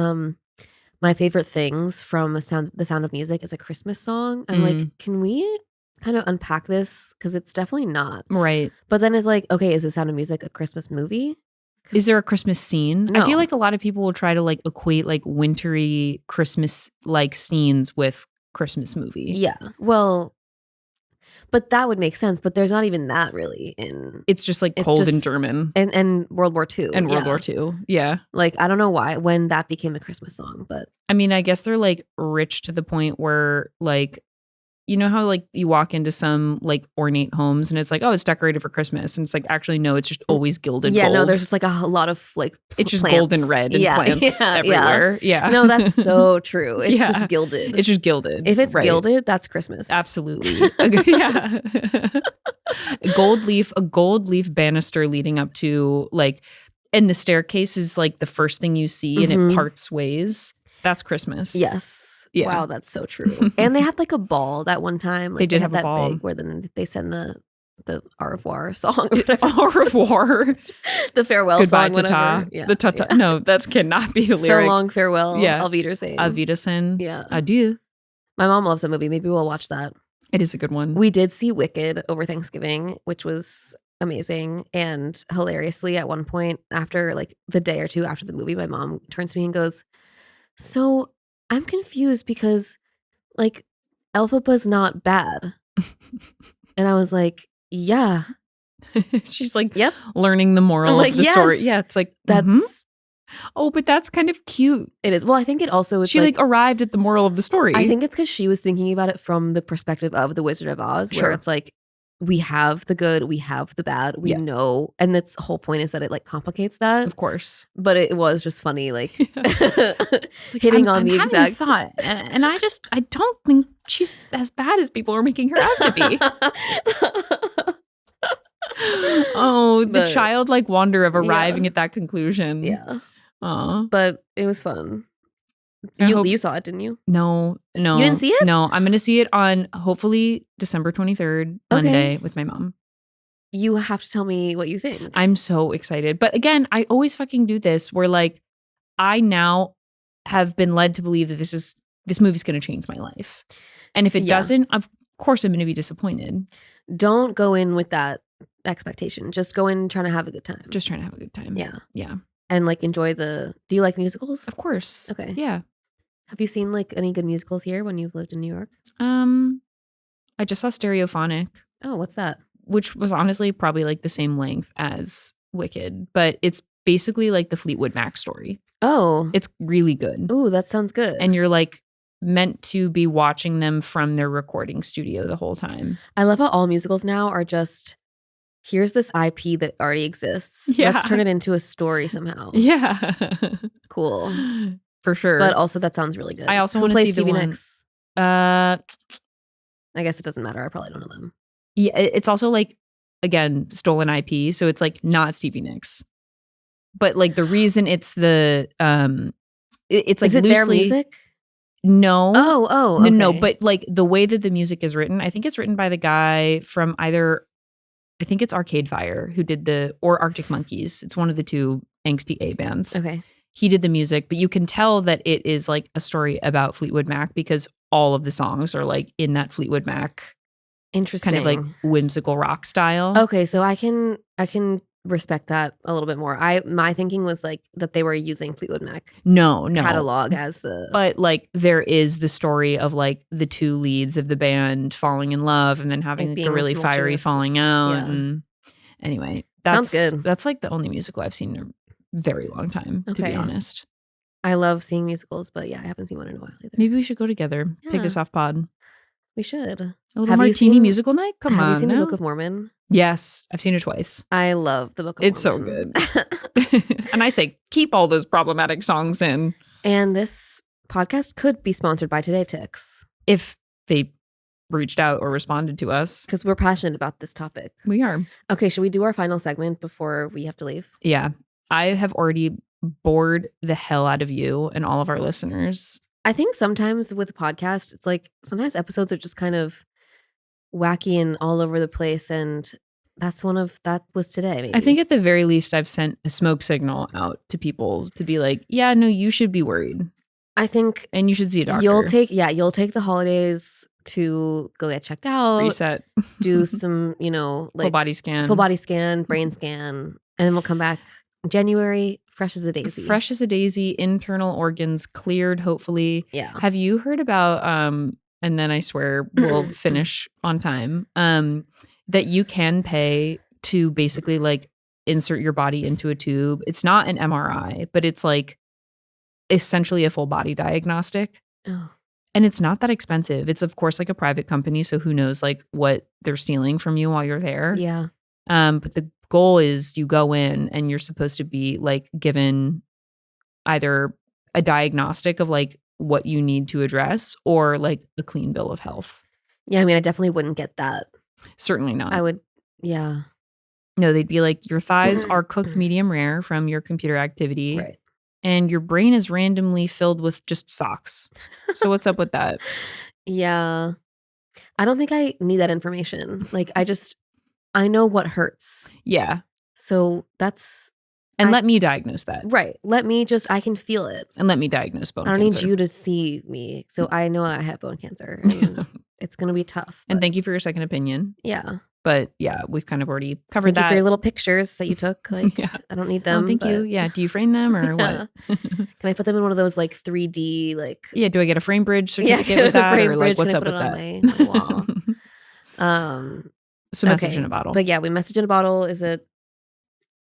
[SPEAKER 1] My Favorite Things from The Sound of Music is a Christmas song, I'm like, can we kind of unpack this? Because it's definitely not.
[SPEAKER 2] Right.
[SPEAKER 1] But then it's like, okay, is The Sound of Music a Christmas movie?
[SPEAKER 2] Is there a Christmas scene?
[SPEAKER 1] No.
[SPEAKER 2] I feel like a lot of people will try to like equate like wintry Christmas like scenes with Christmas movie.
[SPEAKER 1] Yeah. Well, but that would make sense. But there's not even that really in.
[SPEAKER 2] It's just like cold and German.
[SPEAKER 1] And World War II.
[SPEAKER 2] And World War II. Yeah.
[SPEAKER 1] Like, I don't know when that became a Christmas song, but.
[SPEAKER 2] I mean, I guess they're like rich to the point where like, you know how like you walk into some like ornate homes and it's like, oh, it's decorated for Christmas. And it's like, actually, no, it's just always gilded gold.
[SPEAKER 1] No, there's just like a lot of like
[SPEAKER 2] it's just
[SPEAKER 1] plants.
[SPEAKER 2] gold and red and plants everywhere. Yeah.
[SPEAKER 1] No, that's so true. It's just gilded.
[SPEAKER 2] It's just gilded.
[SPEAKER 1] If it's gilded, that's Christmas.
[SPEAKER 2] Absolutely. Yeah. A gold leaf banister leading up to like, and the staircase is like the first thing you see and it parts ways. That's Christmas.
[SPEAKER 1] Yes.
[SPEAKER 2] Yeah.
[SPEAKER 1] Wow, that's so true. And they had like a ball that one time. Like,
[SPEAKER 2] they did have
[SPEAKER 1] that
[SPEAKER 2] a ball
[SPEAKER 1] big where then they send the au revoir song.
[SPEAKER 2] Au revoir.
[SPEAKER 1] The farewell
[SPEAKER 2] Goodbye,
[SPEAKER 1] song.
[SPEAKER 2] Tata.
[SPEAKER 1] Yeah.
[SPEAKER 2] The Tata. Yeah. No, that cannot be the lyric.
[SPEAKER 1] So long, farewell.
[SPEAKER 2] Yeah.
[SPEAKER 1] Auf Wiedersehen.
[SPEAKER 2] Auf Wiedersehen.
[SPEAKER 1] Yeah.
[SPEAKER 2] Adieu.
[SPEAKER 1] My mom loves that movie. Maybe we'll watch that.
[SPEAKER 2] It is a good one.
[SPEAKER 1] We did see Wicked over Thanksgiving, which was amazing. And hilariously, at one point after like the day or two after the movie, my mom turns to me and goes, so I'm confused because like Elphaba's not bad. And I was like, yeah.
[SPEAKER 2] She's like,
[SPEAKER 1] yep,
[SPEAKER 2] learning the moral of the story. Yeah, it's like,
[SPEAKER 1] that's
[SPEAKER 2] oh, but that's kind of cute.
[SPEAKER 1] It is. Well, I think it also is
[SPEAKER 2] she like arrived at the moral of the story.
[SPEAKER 1] I think it's because she was thinking about it from the perspective of the Wizard of Oz, where it's like, we have the good, we have the bad, we know. And that's the whole point is that it like complicates that.
[SPEAKER 2] Of course.
[SPEAKER 1] But it was just funny, like, hitting on the exact
[SPEAKER 2] thought. And I don't think she's as bad as people are making her out to be. Oh, the childlike wonder of arriving at that conclusion.
[SPEAKER 1] Yeah.
[SPEAKER 2] Aww.
[SPEAKER 1] But it was fun. You saw it, didn't you?
[SPEAKER 2] No. You
[SPEAKER 1] didn't see it?
[SPEAKER 2] No, I'm going to see it on hopefully December 23rd, Monday, with my mom.
[SPEAKER 1] You have to tell me what you think.
[SPEAKER 2] I'm so excited. But again, I always fucking do this where like I now have been led to believe that this movie's going to change my life. And if it doesn't, of course I'm going to be disappointed.
[SPEAKER 1] Don't go in with that expectation. Just go in trying to have a good time.
[SPEAKER 2] Just trying to have a good time.
[SPEAKER 1] Yeah.
[SPEAKER 2] Yeah.
[SPEAKER 1] And like enjoy do you like musicals?
[SPEAKER 2] Of course.
[SPEAKER 1] Okay.
[SPEAKER 2] Yeah.
[SPEAKER 1] Have you seen like any good musicals here when you've lived in New York?
[SPEAKER 2] I just saw Stereophonic.
[SPEAKER 1] Oh, what's that?
[SPEAKER 2] Which was honestly probably like the same length as Wicked, but it's basically like the Fleetwood Mac story.
[SPEAKER 1] Oh.
[SPEAKER 2] It's really good.
[SPEAKER 1] Ooh, that sounds good.
[SPEAKER 2] And you're like meant to be watching them from their recording studio the whole time.
[SPEAKER 1] I love how all musicals now are just, here's this IP that already exists.
[SPEAKER 2] Yeah.
[SPEAKER 1] Let's turn it into a story somehow.
[SPEAKER 2] Yeah.
[SPEAKER 1] Cool.
[SPEAKER 2] For sure.
[SPEAKER 1] But also that sounds really good.
[SPEAKER 2] I also want to see
[SPEAKER 1] Stevie
[SPEAKER 2] the one.
[SPEAKER 1] Nicks?
[SPEAKER 2] I
[SPEAKER 1] guess it doesn't matter. I probably don't know them.
[SPEAKER 2] Yeah, it's also like, again, stolen IP. So it's like not Stevie Nicks. But like the reason it's the it's like
[SPEAKER 1] is it
[SPEAKER 2] loosely,
[SPEAKER 1] their music?
[SPEAKER 2] No.
[SPEAKER 1] Oh, okay.
[SPEAKER 2] No, but like the way that the music is written, I think it's written by the guy from either, I think it's Arcade Fire who did or Arctic Monkeys. It's one of the two Angsty A bands.
[SPEAKER 1] Okay.
[SPEAKER 2] He did the music, but you can tell that it is like a story about Fleetwood Mac because all of the songs are like in that Fleetwood Mac
[SPEAKER 1] interesting
[SPEAKER 2] kind of like whimsical rock style.
[SPEAKER 1] Okay, so I can respect that a little bit more. My thinking was like that they were using Fleetwood Mac
[SPEAKER 2] no
[SPEAKER 1] catalog as the,
[SPEAKER 2] but like there is the story of like the two leads of the band falling in love and then having like a really fiery falling out. Yeah. And anyway,
[SPEAKER 1] sounds good.
[SPEAKER 2] That's like the only musical I've seen in a very long time, to be honest.
[SPEAKER 1] I love seeing musicals, but yeah, I haven't seen one in a while either.
[SPEAKER 2] Maybe we should go together. Yeah. Take this off pod.
[SPEAKER 1] We should.
[SPEAKER 2] A little martini musical night? Come on.
[SPEAKER 1] Have you seen the Book of Mormon?
[SPEAKER 2] Yes, I've seen it twice.
[SPEAKER 1] I love the Book of
[SPEAKER 2] Mormon. It's so good. And I say, keep all those problematic songs in.
[SPEAKER 1] And this podcast could be sponsored by Today Ticks.
[SPEAKER 2] If they reached out or responded to us.
[SPEAKER 1] Because we're passionate about this topic.
[SPEAKER 2] We are.
[SPEAKER 1] Okay, should we do our final segment before we have to leave?
[SPEAKER 2] Yeah. I have already bored the hell out of you and all of our listeners.
[SPEAKER 1] I think sometimes with a podcast, it's like sometimes episodes are just kind of wacky and all over the place, and that was today. Maybe.
[SPEAKER 2] I think at the very least I've sent a smoke signal out to people to be like, yeah, no, you should be worried.
[SPEAKER 1] I think
[SPEAKER 2] and you should see a doctor.
[SPEAKER 1] You'll take the holidays to go get checked out,
[SPEAKER 2] reset,
[SPEAKER 1] do some, like
[SPEAKER 2] full body scan,
[SPEAKER 1] brain scan, and then we'll come back in January fresh as a daisy.
[SPEAKER 2] Fresh as a daisy, internal organs cleared, hopefully.
[SPEAKER 1] Yeah.
[SPEAKER 2] Have you heard about and then I swear we'll finish on time, that you can pay to basically like insert your body into a tube. It's not an MRI, but it's like essentially a full body diagnostic.
[SPEAKER 1] Oh.
[SPEAKER 2] And it's not that expensive. It's of course like a private company, so who knows like what they're stealing from you while you're there.
[SPEAKER 1] Yeah.
[SPEAKER 2] But the goal is you go in and you're supposed to be like given either a diagnostic of like what you need to address or like a clean bill of health.
[SPEAKER 1] Yeah, I mean, I definitely wouldn't get that.
[SPEAKER 2] Certainly not.
[SPEAKER 1] I would, yeah.
[SPEAKER 2] No, they'd be like, your thighs are cooked medium rare from your computer activity.
[SPEAKER 1] Right.
[SPEAKER 2] And your brain is randomly filled with just socks. So what's up with that?
[SPEAKER 1] Yeah. I don't think I need that information. Like, I know what hurts.
[SPEAKER 2] Yeah.
[SPEAKER 1] So that's...
[SPEAKER 2] And let me diagnose that.
[SPEAKER 1] Right. I can feel it.
[SPEAKER 2] And let me diagnose bone
[SPEAKER 1] cancer. I don't need you to see me. So I know I have bone cancer. And it's going to be tough.
[SPEAKER 2] And thank you for your second opinion.
[SPEAKER 1] Yeah.
[SPEAKER 2] But yeah, we've kind of already covered that.
[SPEAKER 1] Thank you for your little pictures that you took. Like, yeah. I don't need them.
[SPEAKER 2] Oh, thank you. Yeah. Do you frame them or what?
[SPEAKER 1] Can I put them in one of those like 3D like...
[SPEAKER 2] Yeah. Do I get a frame bridge certificate with that? Or like what's up with that?
[SPEAKER 1] My wall?
[SPEAKER 2] So message in a bottle.
[SPEAKER 1] But yeah, we message in a bottle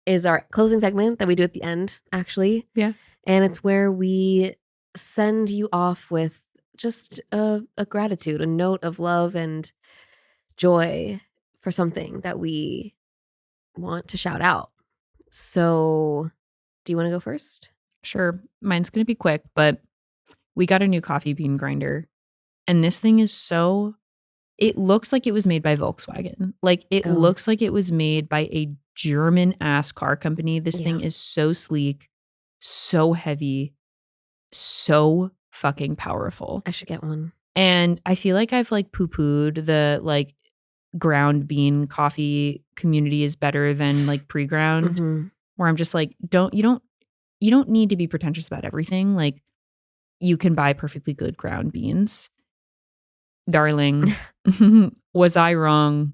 [SPEAKER 1] is our closing segment that we do at the end, actually.
[SPEAKER 2] Yeah.
[SPEAKER 1] And it's where we send you off with just a gratitude, a note of love and joy for something that we want to shout out. So do you want to go first?
[SPEAKER 2] Sure. Mine's going to be quick, but we got a new coffee bean grinder. And this thing is it looks like it was made by Volkswagen. Like it looks like it was made by a German ass car company. This thing is so sleek, so heavy, so fucking powerful.
[SPEAKER 1] I should get one.
[SPEAKER 2] And I feel like I've like poo-pooed the like ground bean coffee community is better than like pre-ground, where I'm just like, you don't need to be pretentious about everything. Like you can buy perfectly good ground beans. Darling, was I wrong?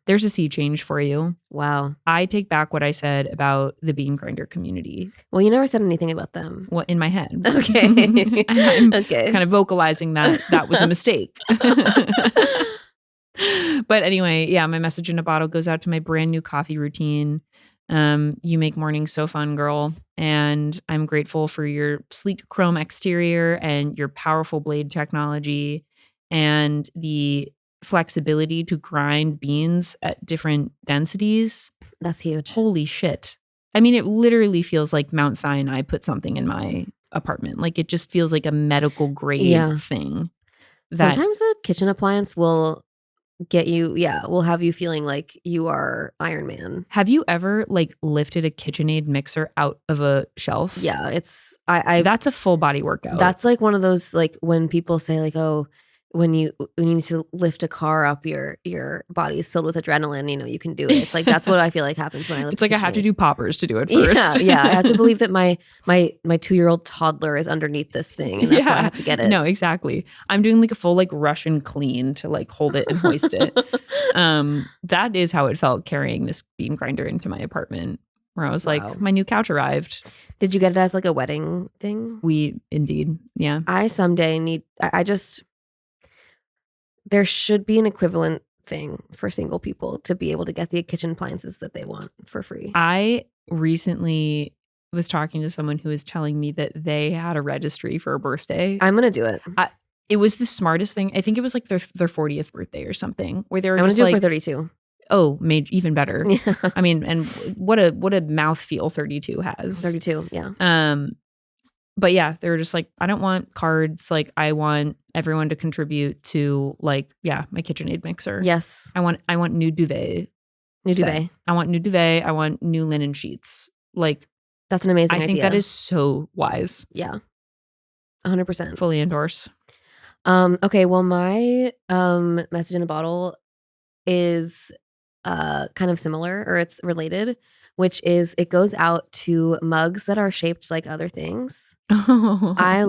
[SPEAKER 2] There's a sea change for you.
[SPEAKER 1] Wow.
[SPEAKER 2] I take back what I said about the bean grinder community.
[SPEAKER 1] Well, you never said anything about them.
[SPEAKER 2] Well, in my head.
[SPEAKER 1] Okay.
[SPEAKER 2] I'm
[SPEAKER 1] okay.
[SPEAKER 2] Kind of vocalizing that was a mistake. But anyway, yeah, my message in a bottle goes out to my brand new coffee routine. You make mornings so fun, girl. And I'm grateful for your sleek chrome exterior and your powerful blade technology and the flexibility to grind beans at different densities.
[SPEAKER 1] That's huge.
[SPEAKER 2] Holy shit. I mean, it literally feels like Mount Sinai put something in my apartment. Like it just feels like a medical grade thing.
[SPEAKER 1] Sometimes a kitchen appliance will get you, will have you feeling like you are Iron Man.
[SPEAKER 2] Have you ever like lifted a KitchenAid mixer out of a shelf?
[SPEAKER 1] Yeah, it's
[SPEAKER 2] that's a full body workout.
[SPEAKER 1] That's like one of those like when people say like, oh, when you need to lift a car up, your body is filled with adrenaline. You can do it. It's like that's what I feel like happens when I lift.
[SPEAKER 2] It's like I have to do poppers to do it first.
[SPEAKER 1] Yeah. I have to believe that my 2-year-old toddler is underneath this thing, and that's why I have to get it.
[SPEAKER 2] No, exactly. I'm doing like a full like Russian clean to like hold it and hoist it. That is how it felt carrying this bean grinder into my apartment, where I was like, my new couch arrived.
[SPEAKER 1] Did you get it as like a wedding thing?
[SPEAKER 2] We indeed, yeah.
[SPEAKER 1] I someday need. There should be an equivalent thing for single people to be able to get the kitchen appliances that they want for free.
[SPEAKER 2] I recently was talking to someone who was telling me that they had a registry for a birthday.
[SPEAKER 1] I'm going to do it.
[SPEAKER 2] It was the smartest thing. I think it was like their 40th birthday or something, where they were
[SPEAKER 1] just
[SPEAKER 2] like,
[SPEAKER 1] I'm going to do it for 32.
[SPEAKER 2] Oh, made even better.
[SPEAKER 1] Yeah.
[SPEAKER 2] I mean, and what a mouthfeel 32 has.
[SPEAKER 1] 32, yeah.
[SPEAKER 2] But yeah, they were just like, I don't want cards. Like, I want everyone to contribute to like, yeah, my KitchenAid mixer.
[SPEAKER 1] Yes.
[SPEAKER 2] I want new duvet.
[SPEAKER 1] New duvet.
[SPEAKER 2] I want new duvet. I want new linen sheets. Like,
[SPEAKER 1] that's an amazing idea.
[SPEAKER 2] I think that is so wise.
[SPEAKER 1] Yeah. 100%.
[SPEAKER 2] Fully endorse.
[SPEAKER 1] Okay, well, my message in a bottle is kind of similar, or it's related, which is it goes out to mugs that are shaped like other things. I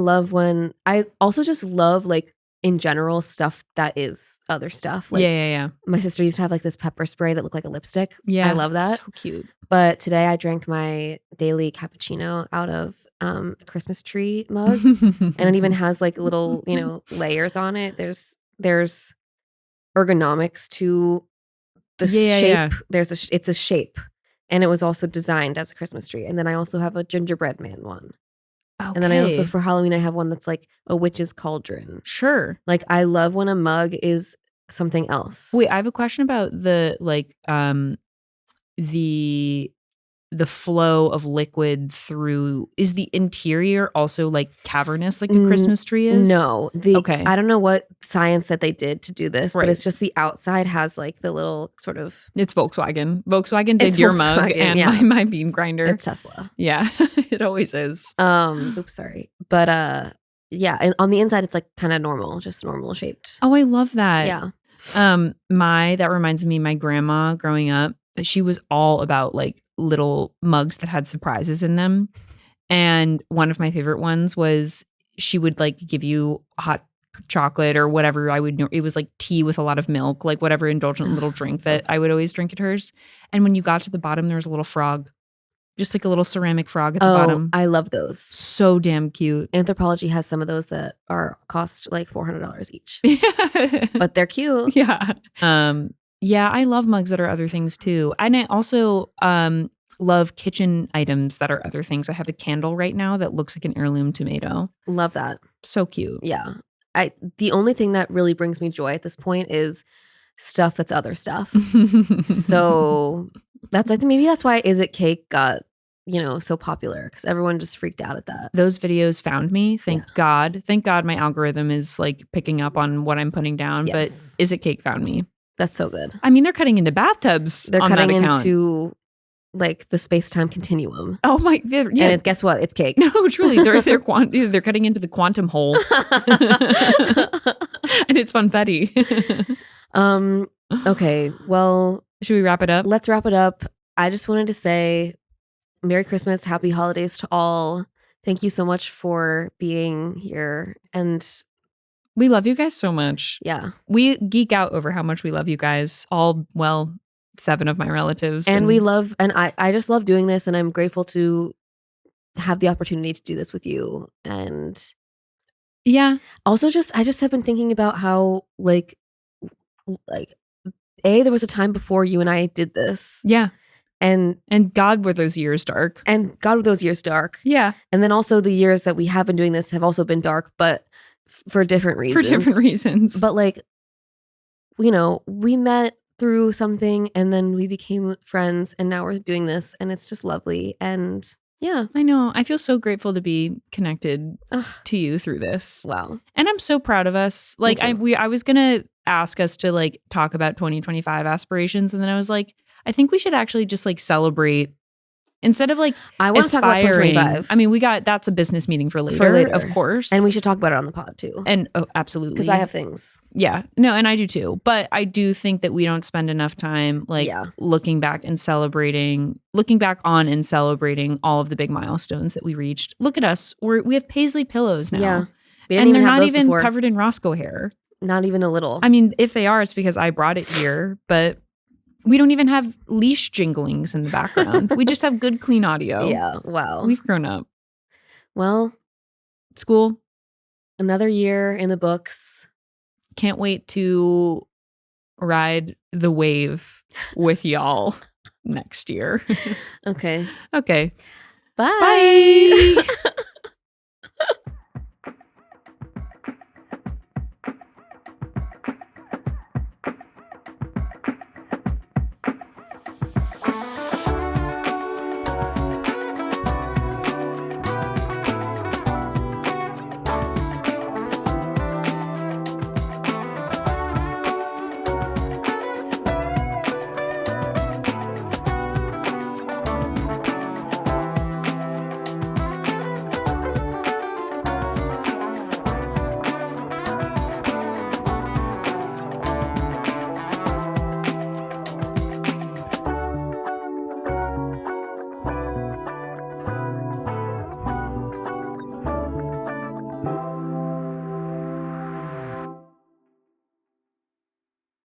[SPEAKER 1] also just love like in general stuff that is other stuff. Like,
[SPEAKER 2] yeah.
[SPEAKER 1] My sister used to have like this pepper spray that looked like a lipstick.
[SPEAKER 2] Yeah,
[SPEAKER 1] I love that.
[SPEAKER 2] So cute.
[SPEAKER 1] But today I drank my daily cappuccino out of a Christmas tree mug, and it even has like little, layers on it. There's ergonomics to the shape.
[SPEAKER 2] Yeah.
[SPEAKER 1] It's a shape, and it was also designed as a Christmas tree. And then I also have a gingerbread man one. Okay. And then I also, for Halloween, I have one that's like a witch's cauldron.
[SPEAKER 2] Sure.
[SPEAKER 1] Like, I love when a mug is something else.
[SPEAKER 2] Wait, I have a question about the like the flow of liquid through. Is the interior also like cavernous like a Christmas tree is?
[SPEAKER 1] No.
[SPEAKER 2] Okay.
[SPEAKER 1] I don't know what science that they did to do this, but it's just the outside has like the little sort of...
[SPEAKER 2] It's Volkswagen. Volkswagen did your mug and my bean grinder.
[SPEAKER 1] It's Tesla.
[SPEAKER 2] Yeah, it always is.
[SPEAKER 1] Oops, sorry. But yeah, and on the inside it's like kind of normal, just normal shaped.
[SPEAKER 2] Oh, I love that.
[SPEAKER 1] Yeah.
[SPEAKER 2] That reminds me, my grandma growing up, she was all about like little mugs that had surprises in them. And one of my favorite ones was she would like give you hot chocolate or whatever it was like tea with a lot of milk, like whatever indulgent little drink that I would always drink at hers. And when you got to the bottom, there was a little frog, just like a little ceramic frog at the bottom.
[SPEAKER 1] I love those.
[SPEAKER 2] So damn cute.
[SPEAKER 1] Anthropologie has some of those that cost like $400 each. But they're cute.
[SPEAKER 2] Yeah. Yeah, I love mugs that are other things too. And I also love kitchen items that are other things. I have a candle right now that looks like an heirloom tomato.
[SPEAKER 1] Love that.
[SPEAKER 2] So cute.
[SPEAKER 1] Yeah. The only thing that really brings me joy at this point is stuff that's other stuff. So I think maybe that's why Is It Cake got, so popular, because everyone just freaked out at that.
[SPEAKER 2] Those videos found me. Thank God. Thank God my algorithm is like picking up on what I'm putting down. Yes. But Is It Cake found me.
[SPEAKER 1] That's so good.
[SPEAKER 2] I mean, they're cutting into bathtubs.
[SPEAKER 1] They're cutting into like the space-time continuum.
[SPEAKER 2] Oh my! Yeah.
[SPEAKER 1] And guess what? It's cake.
[SPEAKER 2] No, truly, they're cutting into the quantum hole, and it's funfetti.
[SPEAKER 1] Okay. Well,
[SPEAKER 2] should we wrap it up?
[SPEAKER 1] Let's wrap it up. I just wanted to say, Merry Christmas, Happy Holidays to all. Thank you so much for being here, and
[SPEAKER 2] we love you guys so much.
[SPEAKER 1] Yeah.
[SPEAKER 2] We geek out over how much we love you guys. All, 7 of my relatives.
[SPEAKER 1] And I just love doing this, and I'm grateful to have the opportunity to do this with you. And
[SPEAKER 2] yeah.
[SPEAKER 1] Also I just have been thinking about how like there was a time before you and I did this.
[SPEAKER 2] Yeah.
[SPEAKER 1] And
[SPEAKER 2] God, were those years dark.
[SPEAKER 1] Yeah. And then also the years that we have been doing this have also been dark, but for different reasons. But like, we met through something, and then we became friends, and now we're doing this, and it's just lovely. And yeah.
[SPEAKER 2] I know. I feel so grateful to be connected to you through this.
[SPEAKER 1] Wow.
[SPEAKER 2] And I'm so proud of us. Like I was going to ask us to like talk about 2025 aspirations, and then I was like, I think we should actually just like celebrate instead of like
[SPEAKER 1] I want to talk about 2025.
[SPEAKER 2] I mean, that's a business meeting for later, of course.
[SPEAKER 1] And we should talk about it on the pod too.
[SPEAKER 2] And absolutely.
[SPEAKER 1] Because I have things.
[SPEAKER 2] Yeah. No, and I do too. But I do think that we don't spend enough time like looking back on and celebrating all of the big milestones that we reached. Look at us. We have paisley pillows now.
[SPEAKER 1] Yeah.
[SPEAKER 2] And they're not even covered in Roscoe hair.
[SPEAKER 1] Not even a little.
[SPEAKER 2] I mean, if they are, it's because I brought it here, but we don't even have leash jinglings in the background. We just have good, clean audio.
[SPEAKER 1] Yeah. Wow.
[SPEAKER 2] We've grown up.
[SPEAKER 1] Well,
[SPEAKER 2] school.
[SPEAKER 1] Another year in the books.
[SPEAKER 2] Can't wait to ride the wave with y'all next year.
[SPEAKER 1] Okay.
[SPEAKER 2] Okay.
[SPEAKER 1] Bye.
[SPEAKER 2] Bye.